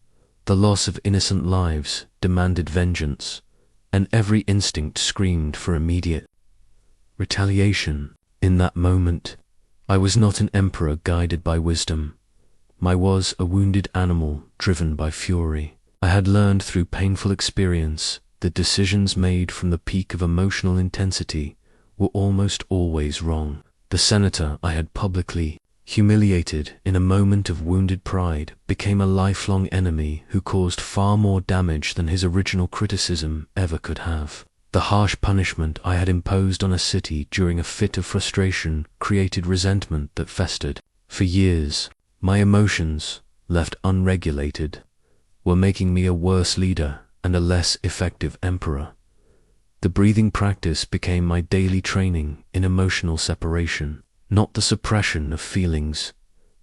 The loss of innocent lives demanded vengeance, and every instinct screamed for immediate retaliation. In that moment, I was not an emperor guided by wisdom. I was a wounded animal driven by fury. I had learned through painful experience that decisions made from the peak of emotional intensity were almost always wrong. The senator I had publicly humiliated in a moment of wounded pride, became a lifelong enemy who caused far more damage than his original criticism ever could have. The harsh punishment I had imposed on a city during a fit of frustration created resentment that festered. For years, my emotions, left unregulated, were making me a worse leader and a less effective emperor. The breathing practice became my daily training in emotional separation, not the suppression of feelings.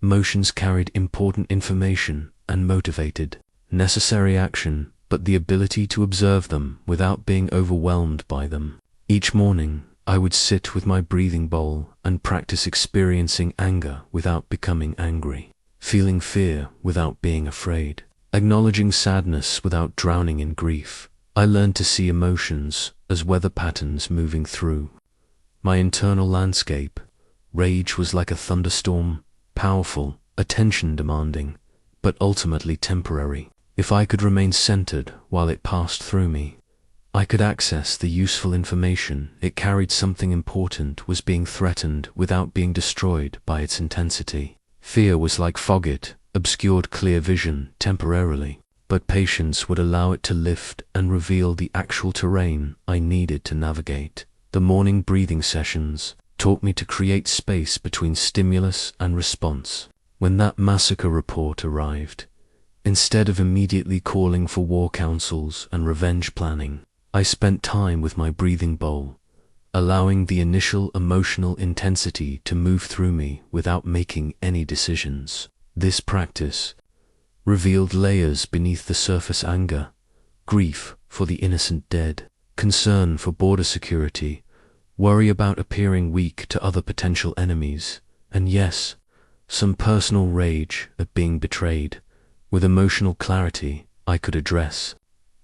Emotions carried important information and motivated necessary action, but the ability to observe them without being overwhelmed by them. Each morning, I would sit with my breathing bowl and practice experiencing anger without becoming angry, feeling fear without being afraid, acknowledging sadness without drowning in grief. I learned to see emotions as weather patterns moving through my internal landscape. Rage was like a thunderstorm, powerful, attention-demanding, but ultimately temporary. If I could remain centered while it passed through me, I could access the useful information it carried. Something important was being threatened without being destroyed by its intensity. Fear was like fog. It obscured clear vision temporarily, but patience would allow it to lift and reveal the actual terrain I needed to navigate. The morning breathing sessions taught me to create space between stimulus and response. When that massacre report arrived, instead of immediately calling for war councils and revenge planning, I spent time with my breathing bowl, allowing the initial emotional intensity to move through me without making any decisions. This practice revealed layers beneath the surface: anger, grief for the innocent dead, concern for border security, worry about appearing weak to other potential enemies, and yes, some personal rage at being betrayed. With emotional clarity, I could address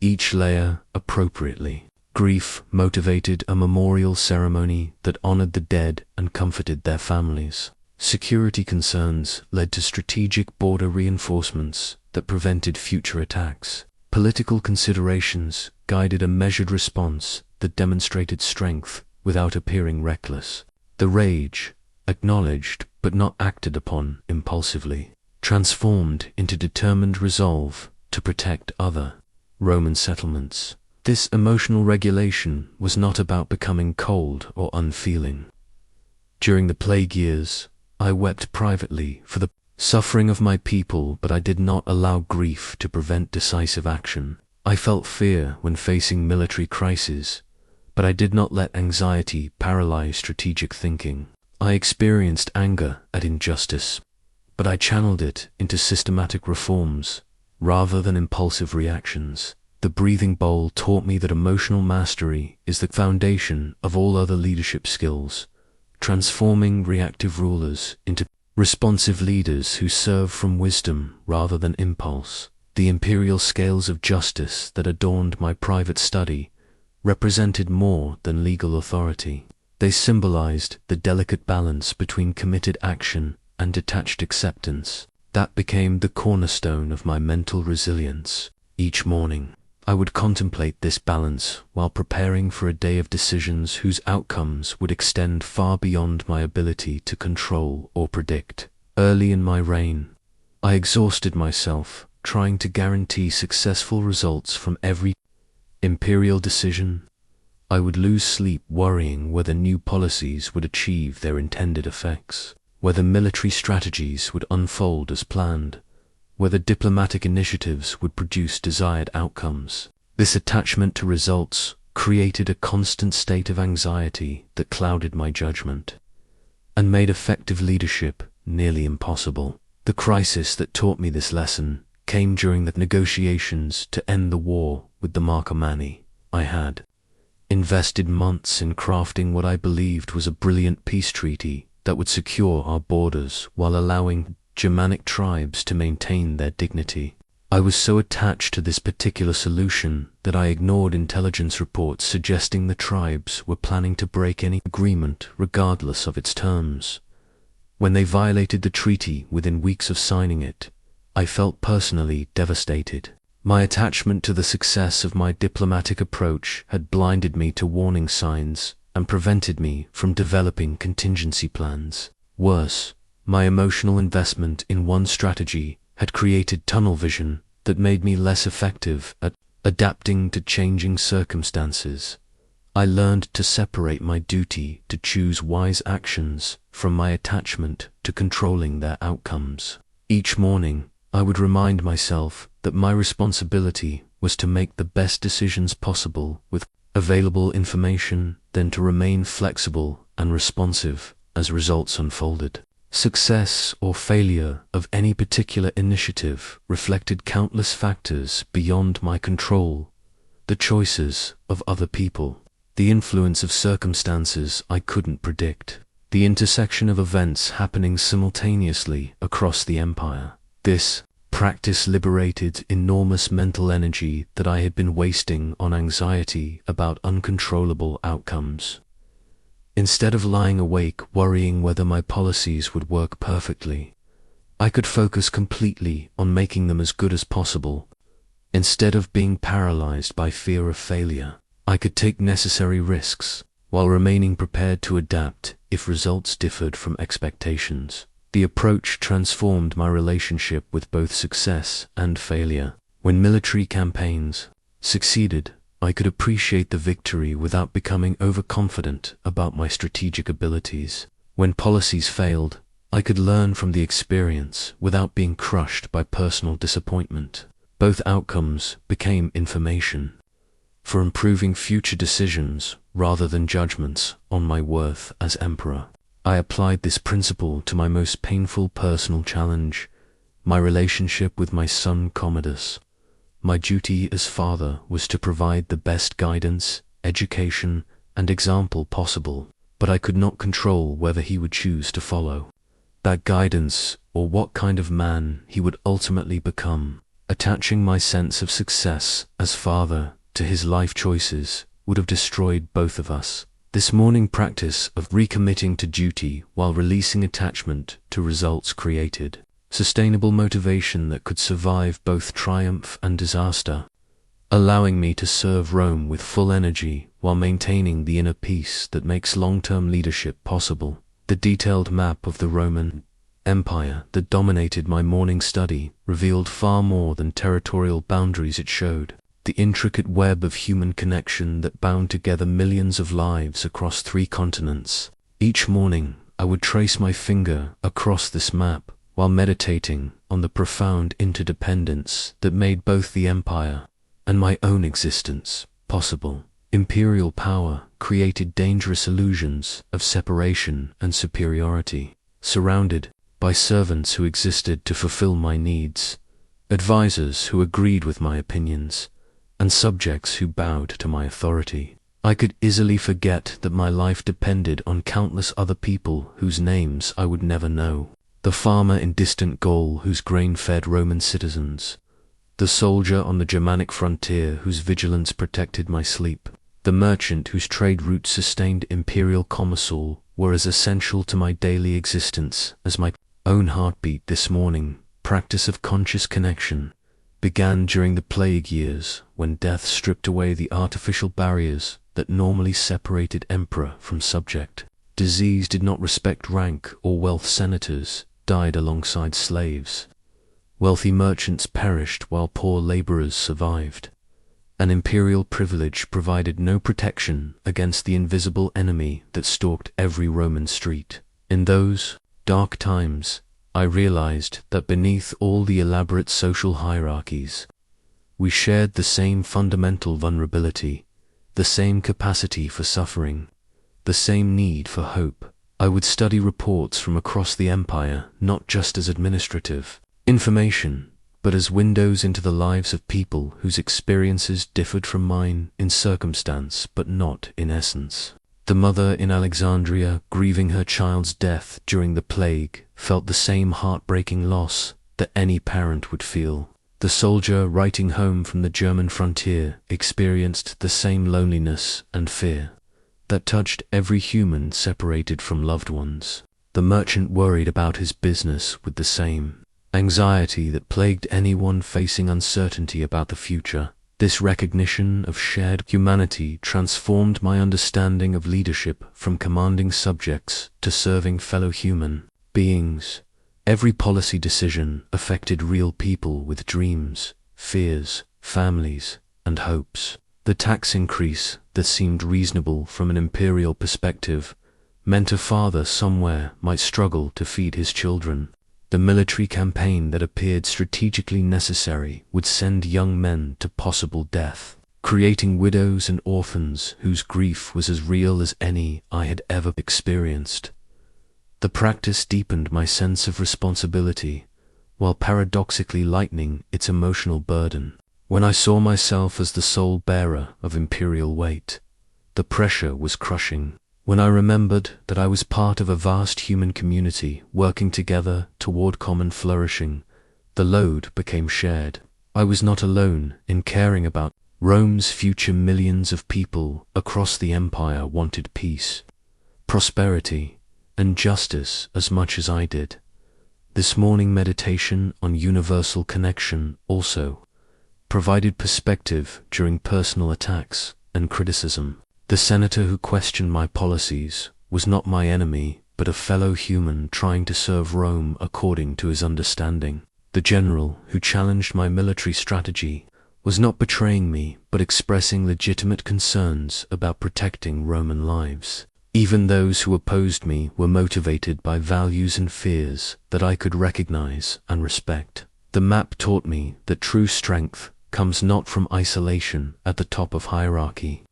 each layer appropriately. Grief motivated a memorial ceremony that honored the dead and comforted their families. Security concerns led to strategic border reinforcements that prevented future attacks. Political considerations guided a measured response that demonstrated strength without appearing reckless. The rage, acknowledged but not acted upon impulsively, transformed into determined resolve to protect other Roman settlements. This emotional regulation was not about becoming cold or unfeeling. During the plague years, I wept privately for the suffering of my people, but I did not allow grief to prevent decisive action. I felt fear when facing military crises, but I did not let anxiety paralyze strategic thinking. I experienced anger at injustice, but I channeled it into systematic reforms rather than impulsive reactions. The breathing bowl taught me that emotional mastery is the foundation of all other leadership skills, transforming reactive rulers into responsive leaders who serve from wisdom rather than impulse. The imperial scales of justice that adorned my private study represented more than legal authority. They symbolized the delicate balance between committed action and detached acceptance. That became the cornerstone of my mental resilience. Each morning, I would contemplate this balance while preparing for a day of decisions whose outcomes would extend far beyond my ability to control or predict. Early in my reign, I exhausted myself trying to guarantee successful results from every imperial decision. I would lose sleep worrying whether new policies would achieve their intended effects, whether military strategies would unfold as planned, whether diplomatic initiatives would produce desired outcomes. This attachment to results created a constant state of anxiety that clouded my judgment and made effective leadership nearly impossible. The crisis that taught me this lesson came during the negotiations to end the war with the Marcomanni. I had invested months in crafting what I believed was a brilliant peace treaty that would secure our borders while allowing Germanic tribes to maintain their dignity. I was so attached to this particular solution that I ignored intelligence reports suggesting the tribes were planning to break any agreement regardless of its terms. When they violated the treaty within weeks of signing it, I felt personally devastated. My attachment to the success of my diplomatic approach had blinded me to warning signs and prevented me from developing contingency plans. Worse, My emotional investment in one strategy had created tunnel vision that made me less effective at adapting to changing circumstances. I learned to separate my duty to choose wise actions from my attachment to controlling their outcomes. Each morning, I would remind myself that my responsibility was to make the best decisions possible with available information, then to remain flexible and responsive as results unfolded. Success or failure of any particular initiative reflected countless factors beyond my control: the choices of other people, the influence of circumstances I couldn't predict, the intersection of events happening simultaneously across the empire. This practice liberated enormous mental energy that I had been wasting on anxiety about uncontrollable outcomes. Instead of lying awake worrying whether my policies would work perfectly, I could focus completely on making them as good as possible. Instead of being paralyzed by fear of failure, I could take necessary risks while remaining prepared to adapt if results differed from expectations. The approach transformed my relationship with both success and failure. When military campaigns succeeded, I could appreciate the victory without becoming overconfident about my strategic abilities. When policies failed, I could learn from the experience without being crushed by personal disappointment. Both outcomes became information for improving future decisions rather than judgments on my worth as emperor. I applied this principle to my most painful personal challenge, my relationship with my son Commodus. My duty as father was to provide the best guidance, education, and example possible, but I could not control whether he would choose to follow that guidance or what kind of man he would ultimately become. Attaching my sense of success as father to his life choices would have destroyed both of us. This morning practice of recommitting to duty while releasing attachment to results created sustainable motivation that could survive both triumph and disaster, allowing me to serve Rome with full energy while maintaining the inner peace that makes long-term leadership possible. The detailed map of the Roman Empire that dominated my morning study revealed far more than territorial boundaries. It showed the intricate web of human connection that bound together millions of lives across 3 continents. Each morning, I would trace my finger across this map while meditating on the profound interdependence that made both the empire and my own existence possible. Imperial power created dangerous illusions of separation and superiority. Surrounded by servants who existed to fulfill my needs, advisors who agreed with my opinions, and subjects who bowed to my authority, I could easily forget that my life depended on countless other people whose names I would never know. The farmer in distant Gaul whose grain fed Roman citizens, the soldier on the Germanic frontier whose vigilance protected my sleep, the merchant whose trade routes sustained imperial commerce were as essential to my daily existence as my own heartbeat. This morning, practice of conscious connection began during the plague years when death stripped away the artificial barriers that normally separated emperor from subject. Disease did not respect rank or wealth. Senators died alongside slaves. Wealthy merchants perished while poor laborers survived. An imperial privilege provided no protection against the invisible enemy that stalked every Roman street. In those dark times, I realized that beneath all the elaborate social hierarchies, we shared the same fundamental vulnerability, the same capacity for suffering, the same need for hope. I would study reports from across the empire not just as administrative information, but as windows into the lives of people whose experiences differed from mine in circumstance but not in essence. The mother in Alexandria, grieving her child's death during the plague, felt the same heartbreaking loss that any parent would feel. The soldier writing home from the German frontier experienced the same loneliness and fear that touched every human separated from loved ones. The merchant worried about his business with the same anxiety that plagued anyone facing uncertainty about the future. This recognition of shared humanity transformed my understanding of leadership from commanding subjects to serving fellow human beings. Every policy decision affected real people with dreams, fears, families, and hopes. The tax increase that seemed reasonable from an imperial perspective meant a father somewhere might struggle to feed his children. The military campaign that appeared strategically necessary would send young men to possible death, creating widows and orphans whose grief was as real as any I had ever experienced. The practice deepened my sense of responsibility, while paradoxically lightening its emotional burden. When I saw myself as the sole bearer of imperial weight, the pressure was crushing. When I remembered that I was part of a vast human community working together toward common flourishing, the load became shared. I was not alone in caring about Rome's future. Millions of people across the empire wanted peace, prosperity, and justice as much as I did. This morning meditation on universal connection also provided perspective during personal attacks and criticism. The senator who questioned my policies was not my enemy, but a fellow human trying to serve Rome according to his understanding. The general who challenged my military strategy was not betraying me, but expressing legitimate concerns about protecting Roman lives. Even those who opposed me were motivated by values and fears that I could recognize and respect. The map taught me that true strength comes not from isolation at the top of hierarchy,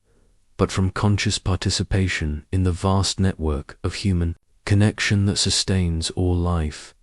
but from conscious participation in the vast network of human connection that sustains all life.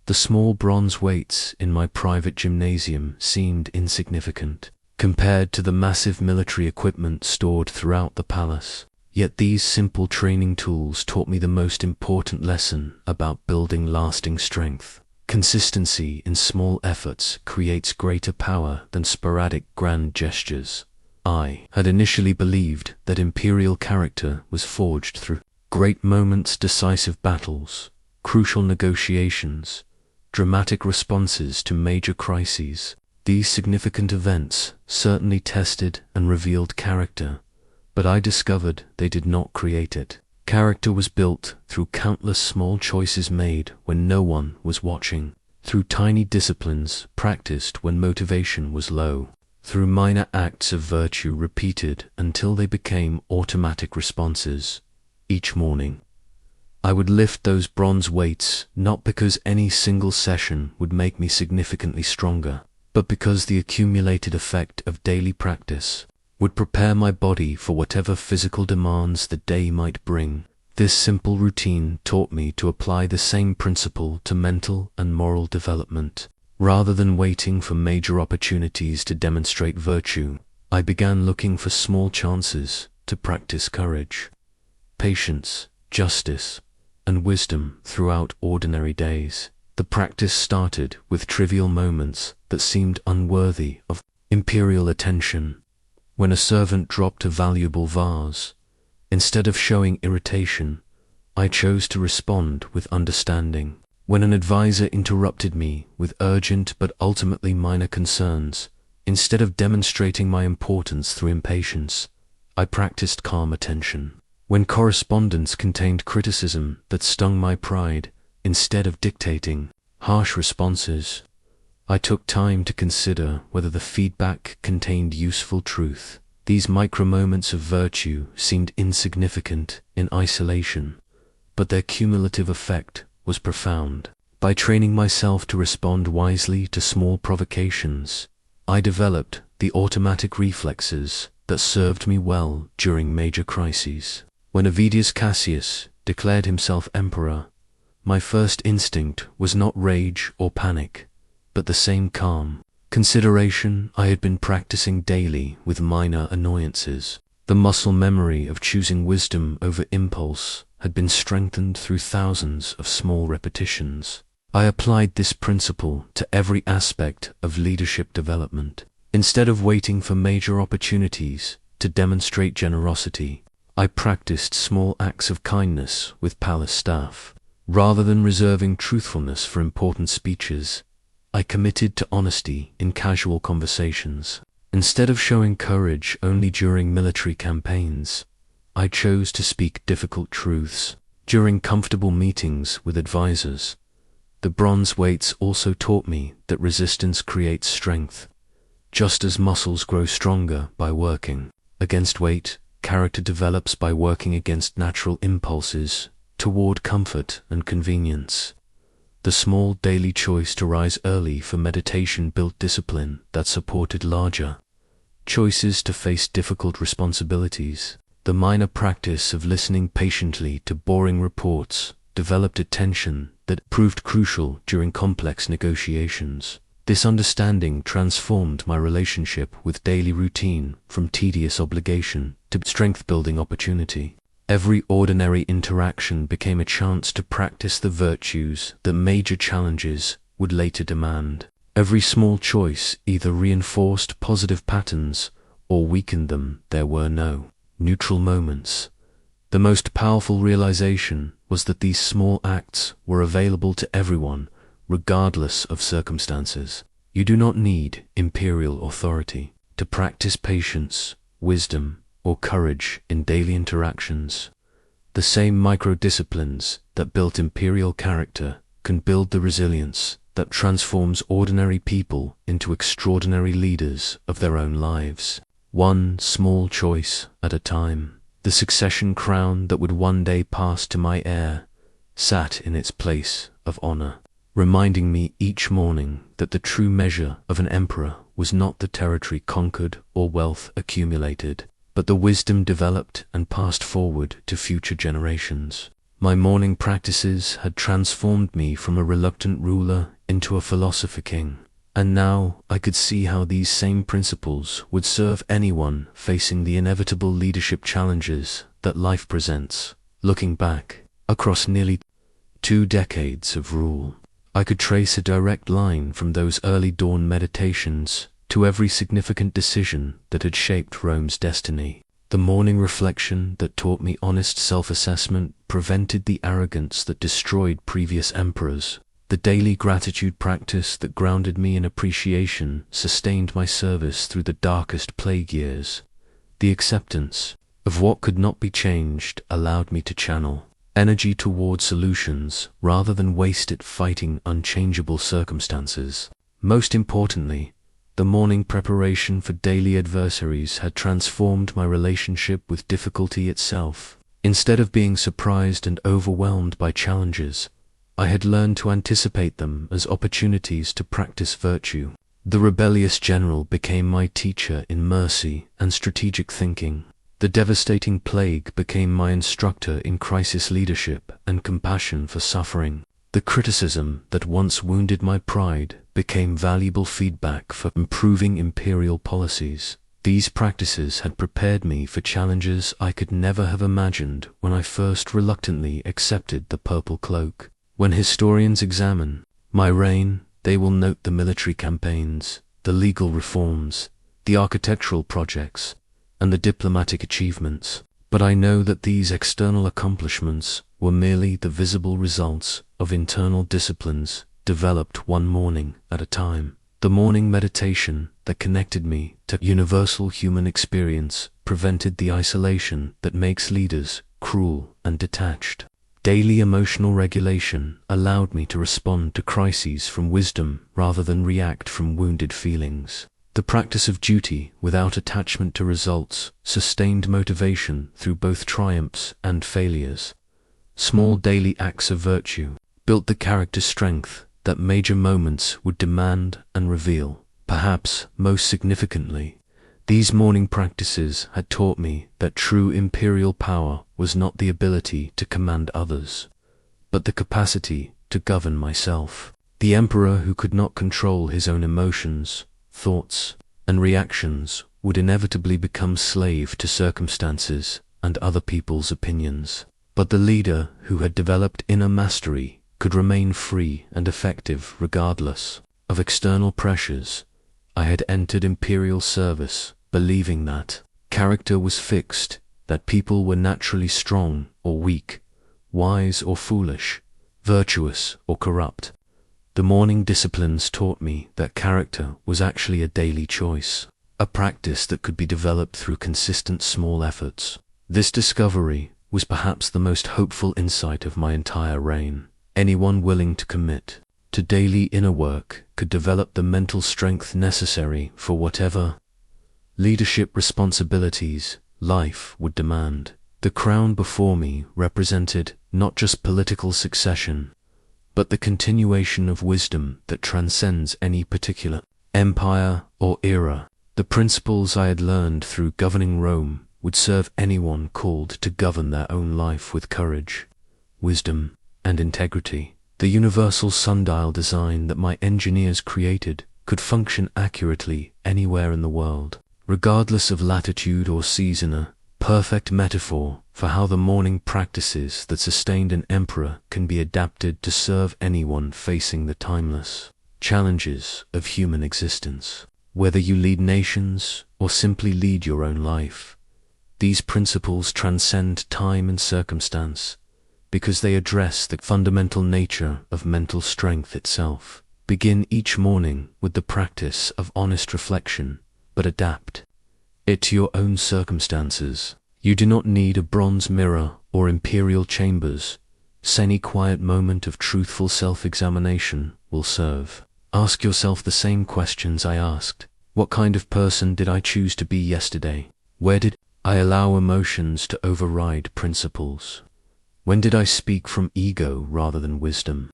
The small bronze weights in my private gymnasium seemed insignificant compared to the massive military equipment stored throughout the palace. Yet these simple training tools taught me the most important lesson about building lasting strength. Consistency in small efforts creates greater power than sporadic grand gestures. I had initially believed that imperial character was forged through great moments, decisive battles, crucial negotiations, dramatic responses to major crises. These significant events certainly tested and revealed character, but I discovered they did not create it. Character was built through countless small choices made when no one was watching, through tiny disciplines practiced when motivation was low, through minor acts of virtue repeated until they became automatic responses. Each morning, I would lift those bronze weights not because any single session would make me significantly stronger, but because the accumulated effect of daily practice would prepare my body for whatever physical demands the day might bring. This simple routine taught me to apply the same principle to mental and moral development. Rather than waiting for major opportunities to demonstrate virtue, I began looking for small chances to practice courage, patience, justice, and wisdom throughout ordinary days. The practice started with trivial moments that seemed unworthy of imperial attention. When a servant dropped a valuable vase, instead of showing irritation, I chose to respond with understanding. When an advisor interrupted me with urgent but ultimately minor concerns, instead of demonstrating my importance through impatience, I practiced calm attention. When correspondence contained criticism that stung my pride, instead of dictating harsh responses, I took time to consider whether the feedback contained useful truth. These micro-moments of virtue seemed insignificant in isolation, but their cumulative effect was profound. By training myself to respond wisely to small provocations, I developed the automatic reflexes that served me well during major crises. When Avidius Cassius declared himself emperor, my first instinct was not rage or panic, but the same calm consideration I had been practicing daily with minor annoyances. The muscle memory of choosing wisdom over impulse had been strengthened through thousands of small repetitions. I applied this principle to every aspect of leadership development. Instead of waiting for major opportunities to demonstrate generosity, I practiced small acts of kindness with palace staff. Rather than reserving truthfulness for important speeches, I committed to honesty in casual conversations. Instead of showing courage only during military campaigns, I chose to speak difficult truths During comfortable meetings with advisors, the bronze weights also taught me that resistance creates strength. Just as muscles grow stronger by working against weight, character develops by working against natural impulses toward comfort and convenience. The small daily choice to rise early for meditation built discipline that supported larger choices to face difficult responsibilities. The minor practice of listening patiently to boring reports developed attention that proved crucial during complex negotiations. This understanding transformed my relationship with daily routine from tedious obligation to strength-building opportunity. Every ordinary interaction became a chance to practice the virtues that major challenges would later demand. Every small choice either reinforced positive patterns or weakened them. There were no neutral moments. The most powerful realization was that these small acts were available to everyone, regardless of circumstances. You do not need imperial authority to practice patience, wisdom, or courage in daily interactions. The same micro-disciplines that built imperial character can build the resilience that transforms ordinary people into extraordinary leaders of their own lives. One small choice at a time. The succession crown that would one day pass to my heir sat in its place of honor, reminding me each morning that the true measure of an emperor was not the territory conquered or wealth accumulated, but the wisdom developed and passed forward to future generations. My morning practices had transformed me from a reluctant ruler into a philosopher king, and now I could see how these same principles would serve anyone facing the inevitable leadership challenges that life presents. Looking back, across nearly 2 decades of rule, I could trace a direct line from those early dawn meditations to every significant decision that had shaped Rome's destiny. The morning reflection that taught me honest self-assessment prevented the arrogance that destroyed previous emperors. The daily gratitude practice that grounded me in appreciation sustained my service through the darkest plague years. The acceptance of what could not be changed allowed me to channel energy toward solutions rather than waste it fighting unchangeable circumstances. Most importantly, the morning preparation for daily adversaries had transformed my relationship with difficulty itself. Instead of being surprised and overwhelmed by challenges, I had learned to anticipate them as opportunities to practice virtue. The rebellious general became my teacher in mercy and strategic thinking. The devastating plague became my instructor in crisis leadership and compassion for suffering. The criticism that once wounded my pride became valuable feedback for improving imperial policies. These practices had prepared me for challenges I could never have imagined when I first reluctantly accepted the purple cloak. When historians examine my reign, they will note the military campaigns, the legal reforms, the architectural projects, and the diplomatic achievements. But I know that these external accomplishments were merely the visible results of internal disciplines developed one morning at a time. The morning meditation that connected me to universal human experience prevented the isolation that makes leaders cruel and detached. Daily emotional regulation allowed me to respond to crises from wisdom rather than react from wounded feelings. The practice of duty without attachment to results sustained motivation through both triumphs and failures. Small daily acts of virtue built the character strength that major moments would demand and reveal. Perhaps most significantly, these morning practices had taught me that true imperial power was not the ability to command others, but the capacity to govern myself. The emperor who could not control his own emotions, thoughts, and reactions would inevitably become slave to circumstances and other people's opinions. But the leader who had developed inner mastery could remain free and effective regardless of external pressures. I had entered imperial service believing that character was fixed, that people were naturally strong or weak, wise or foolish, virtuous or corrupt. The morning disciplines taught me that character was actually a daily choice, a practice that could be developed through consistent small efforts. This discovery was perhaps the most hopeful insight of my entire reign. Anyone willing to commit to daily inner work could develop the mental strength necessary for whatever leadership responsibilities life would demand. The crown before me represented not just political succession, but the continuation of wisdom that transcends any particular empire or era. The principles I had learned through governing Rome would serve anyone called to govern their own life with courage, wisdom, and integrity. The universal sundial design that my engineers created could function accurately anywhere in the world, regardless of latitude or season, a perfect metaphor for how the morning practices that sustained an emperor can be adapted to serve anyone facing the timeless challenges of human existence. Whether you lead nations or simply lead your own life, these principles transcend time and circumstance because they address the fundamental nature of mental strength itself. Begin each morning with the practice of honest reflection, but adapt it to your own circumstances. You do not need a bronze mirror or imperial chambers. Any quiet moment of truthful self-examination will serve. Ask yourself the same questions I asked. What kind of person did I choose to be yesterday? Where did I allow emotions to override principles? When did I speak from ego rather than wisdom?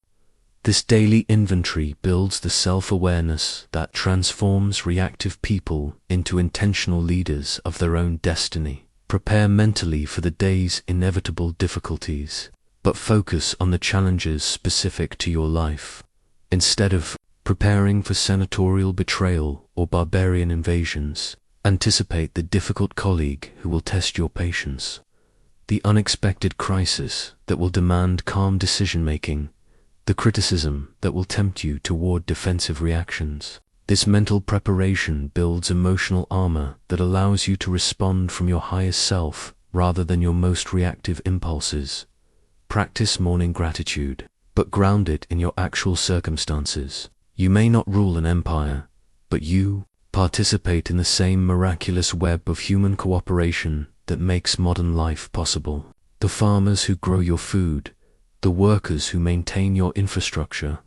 This daily inventory builds the self-awareness that transforms reactive people into intentional leaders of their own destiny. Prepare mentally for the day's inevitable difficulties, but focus on the challenges specific to your life. Instead of preparing for senatorial betrayal or barbarian invasions, anticipate the difficult colleague who will test your patience, the unexpected crisis that will demand calm decision-making, the criticism that will tempt you toward defensive reactions. This mental preparation builds emotional armor that allows you to respond from your highest self rather than your most reactive impulses. Practice morning gratitude, but ground it in your actual circumstances. You may not rule an empire, but you participate in the same miraculous web of human cooperation that makes modern life possible. The farmers who grow your food, the workers who maintain your infrastructure,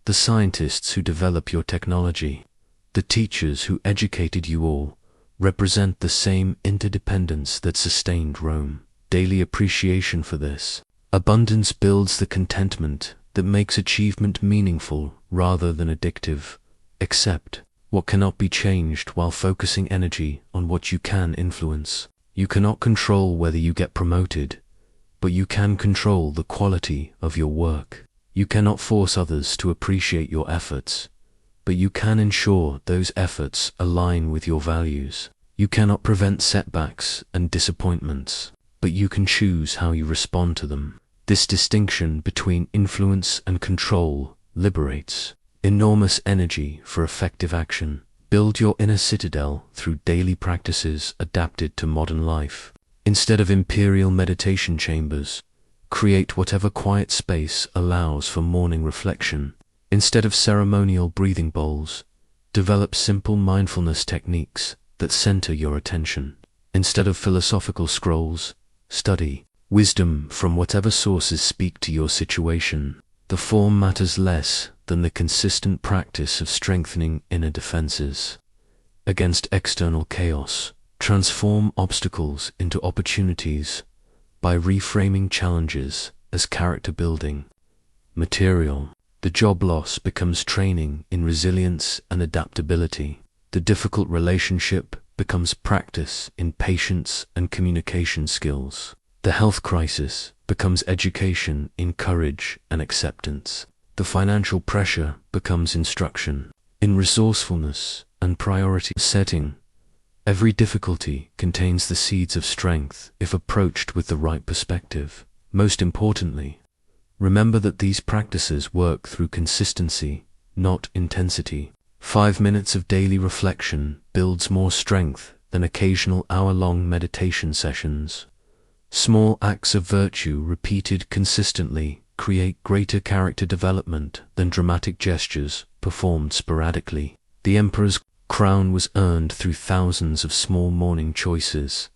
the scientists who develop your technology, the teachers who educated you all, represent the same interdependence that sustained Rome. Daily appreciation for this abundance builds the contentment that makes achievement meaningful rather than addictive. Accept what cannot be changed while focusing energy on what you can influence. You cannot control whether you get promoted, but you can control the quality of your work. You cannot force others to appreciate your efforts, but you can ensure those efforts align with your values. You cannot prevent setbacks and disappointments, but you can choose how you respond to them. This distinction between influence and control liberates enormous energy for effective action. Build your inner citadel through daily practices adapted to modern life. Instead of imperial meditation chambers, create whatever quiet space allows for morning reflection. Instead of ceremonial breathing bowls, develop simple mindfulness techniques that center your attention. Instead of philosophical scrolls, study wisdom from whatever sources speak to your situation. The form matters less than the consistent practice of strengthening inner defenses against external chaos. Transform obstacles into opportunities by reframing challenges as character building material. The job loss becomes training in resilience and adaptability. The difficult relationship becomes practice in patience and communication skills. The health crisis becomes education in courage and acceptance. The financial pressure becomes instruction in resourcefulness and priority setting. Every difficulty contains the seeds of strength if approached with the right perspective. Most importantly, remember that these practices work through consistency, not intensity. 5 minutes of daily reflection builds more strength than occasional hour-long meditation sessions. Small acts of virtue repeated consistently create greater character development than dramatic gestures performed sporadically. The emperor's crown was earned through thousands of small morning choices,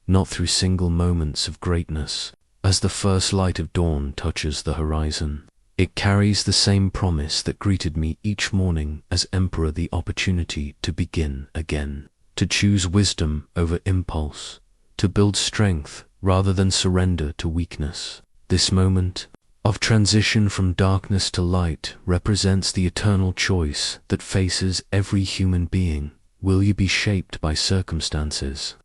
not through single moments of greatness. as the first light of dawn touches the horizon. It carries the same promise that greeted me each morning as emperor: the opportunity to begin again, to choose wisdom over impulse, to build strength rather than surrender to weakness. This moment of transition from darkness to light represents the eternal choice that faces every human being. Will you be shaped by circumstances,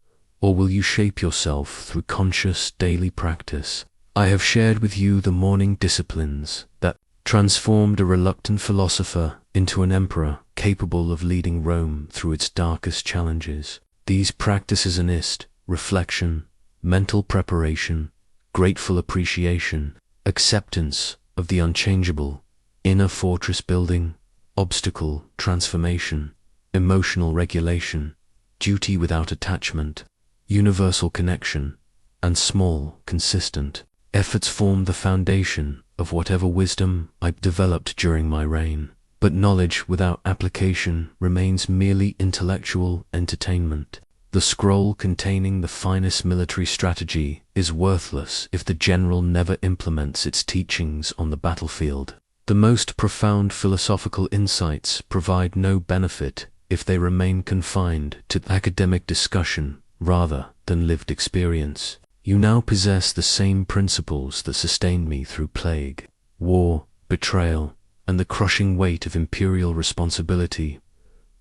or will you shape yourself through conscious daily practice? I have shared with you the morning disciplines that transformed a reluctant philosopher into an emperor capable of leading Rome through its darkest challenges. These practices are reflection, mental preparation, grateful appreciation, acceptance of the unchangeable, inner fortress building, obstacle transformation, emotional regulation, duty without attachment, universal connection, and small, consistent efforts form the foundation of whatever wisdom I developed during my reign. But knowledge without application remains merely intellectual entertainment. The scroll containing the finest military strategy is worthless if the general never implements its teachings on the battlefield. The most profound philosophical insights provide no benefit if they remain confined to academic discussion rather than lived experience. You now possess the same principles that sustained me through plague, war, betrayal, and the crushing weight of imperial responsibility.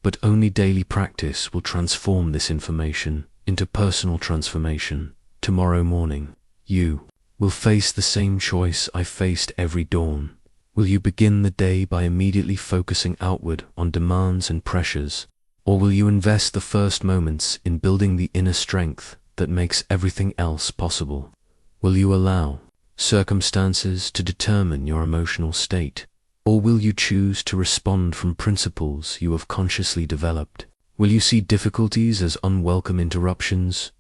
But only daily practice will transform this information into personal transformation. Tomorrow morning, you will face the same choice I faced every dawn. Will you begin the day by immediately focusing outward on demands and pressures, or will you invest the first moments in building the inner strength that makes everything else possible? Will you allow circumstances to determine your emotional state, or will you choose to respond from principles you have consciously developed? Will you see difficulties as unwelcome interruptions,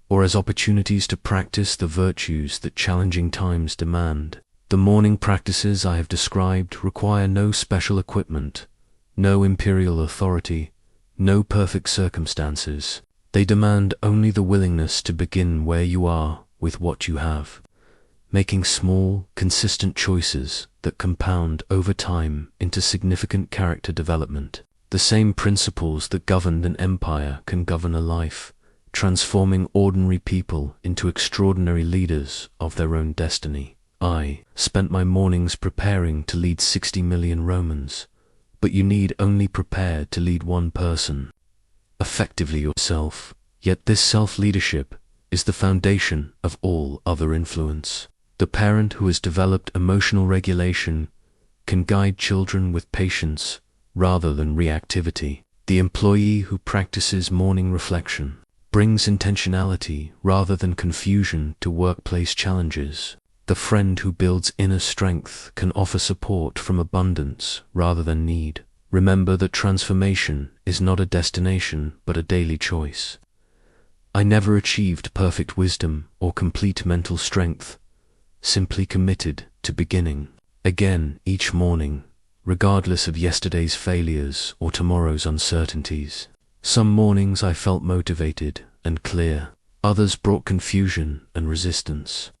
or as opportunities to practice the virtues that challenging times demand? The morning practices I have described require no special equipment, no imperial authority, no perfect circumstances. They demand only the willingness to begin where you are with what you have, making small, consistent choices that compound over time into significant character development. The same principles that governed an empire can govern a life, transforming ordinary people into extraordinary leaders of their own destiny. I spent my mornings preparing to lead 60 million Romans, but you need only prepare to lead one person, effectively yourself. Yet this self-leadership is the foundation of all other influence. The parent who has developed emotional regulation can guide children with patience rather than reactivity. The employee who practices morning reflection brings intentionality rather than confusion to workplace challenges. The friend who builds inner strength can offer support from abundance rather than need. Remember that transformation is not a destination but a daily choice. I never achieved perfect wisdom or complete mental strength, simply committed to beginning again each morning, regardless of yesterday's failures or tomorrow's uncertainties. Some mornings I felt motivated and clear, others brought confusion and resistance.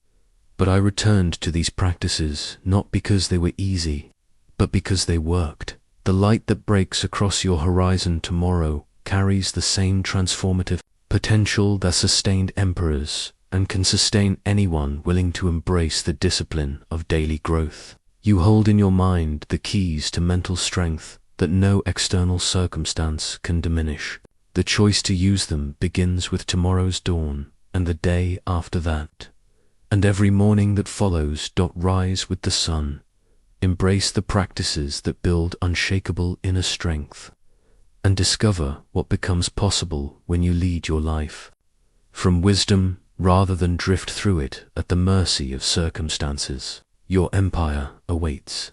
But I returned to these practices not because they were easy, but because they worked. The light that breaks across your horizon tomorrow carries the same transformative potential that sustained emperors and can sustain anyone willing to embrace the discipline of daily growth. You hold in your mind the keys to mental strength that no external circumstance can diminish. The choice to use them begins with tomorrow's dawn and the day after that. And every morning that follows. Rise with the sun. Embrace the practices that build unshakable inner strength, and discover what becomes possible when you lead your life from wisdom rather than drift through it at the mercy of circumstances. Your empire awaits.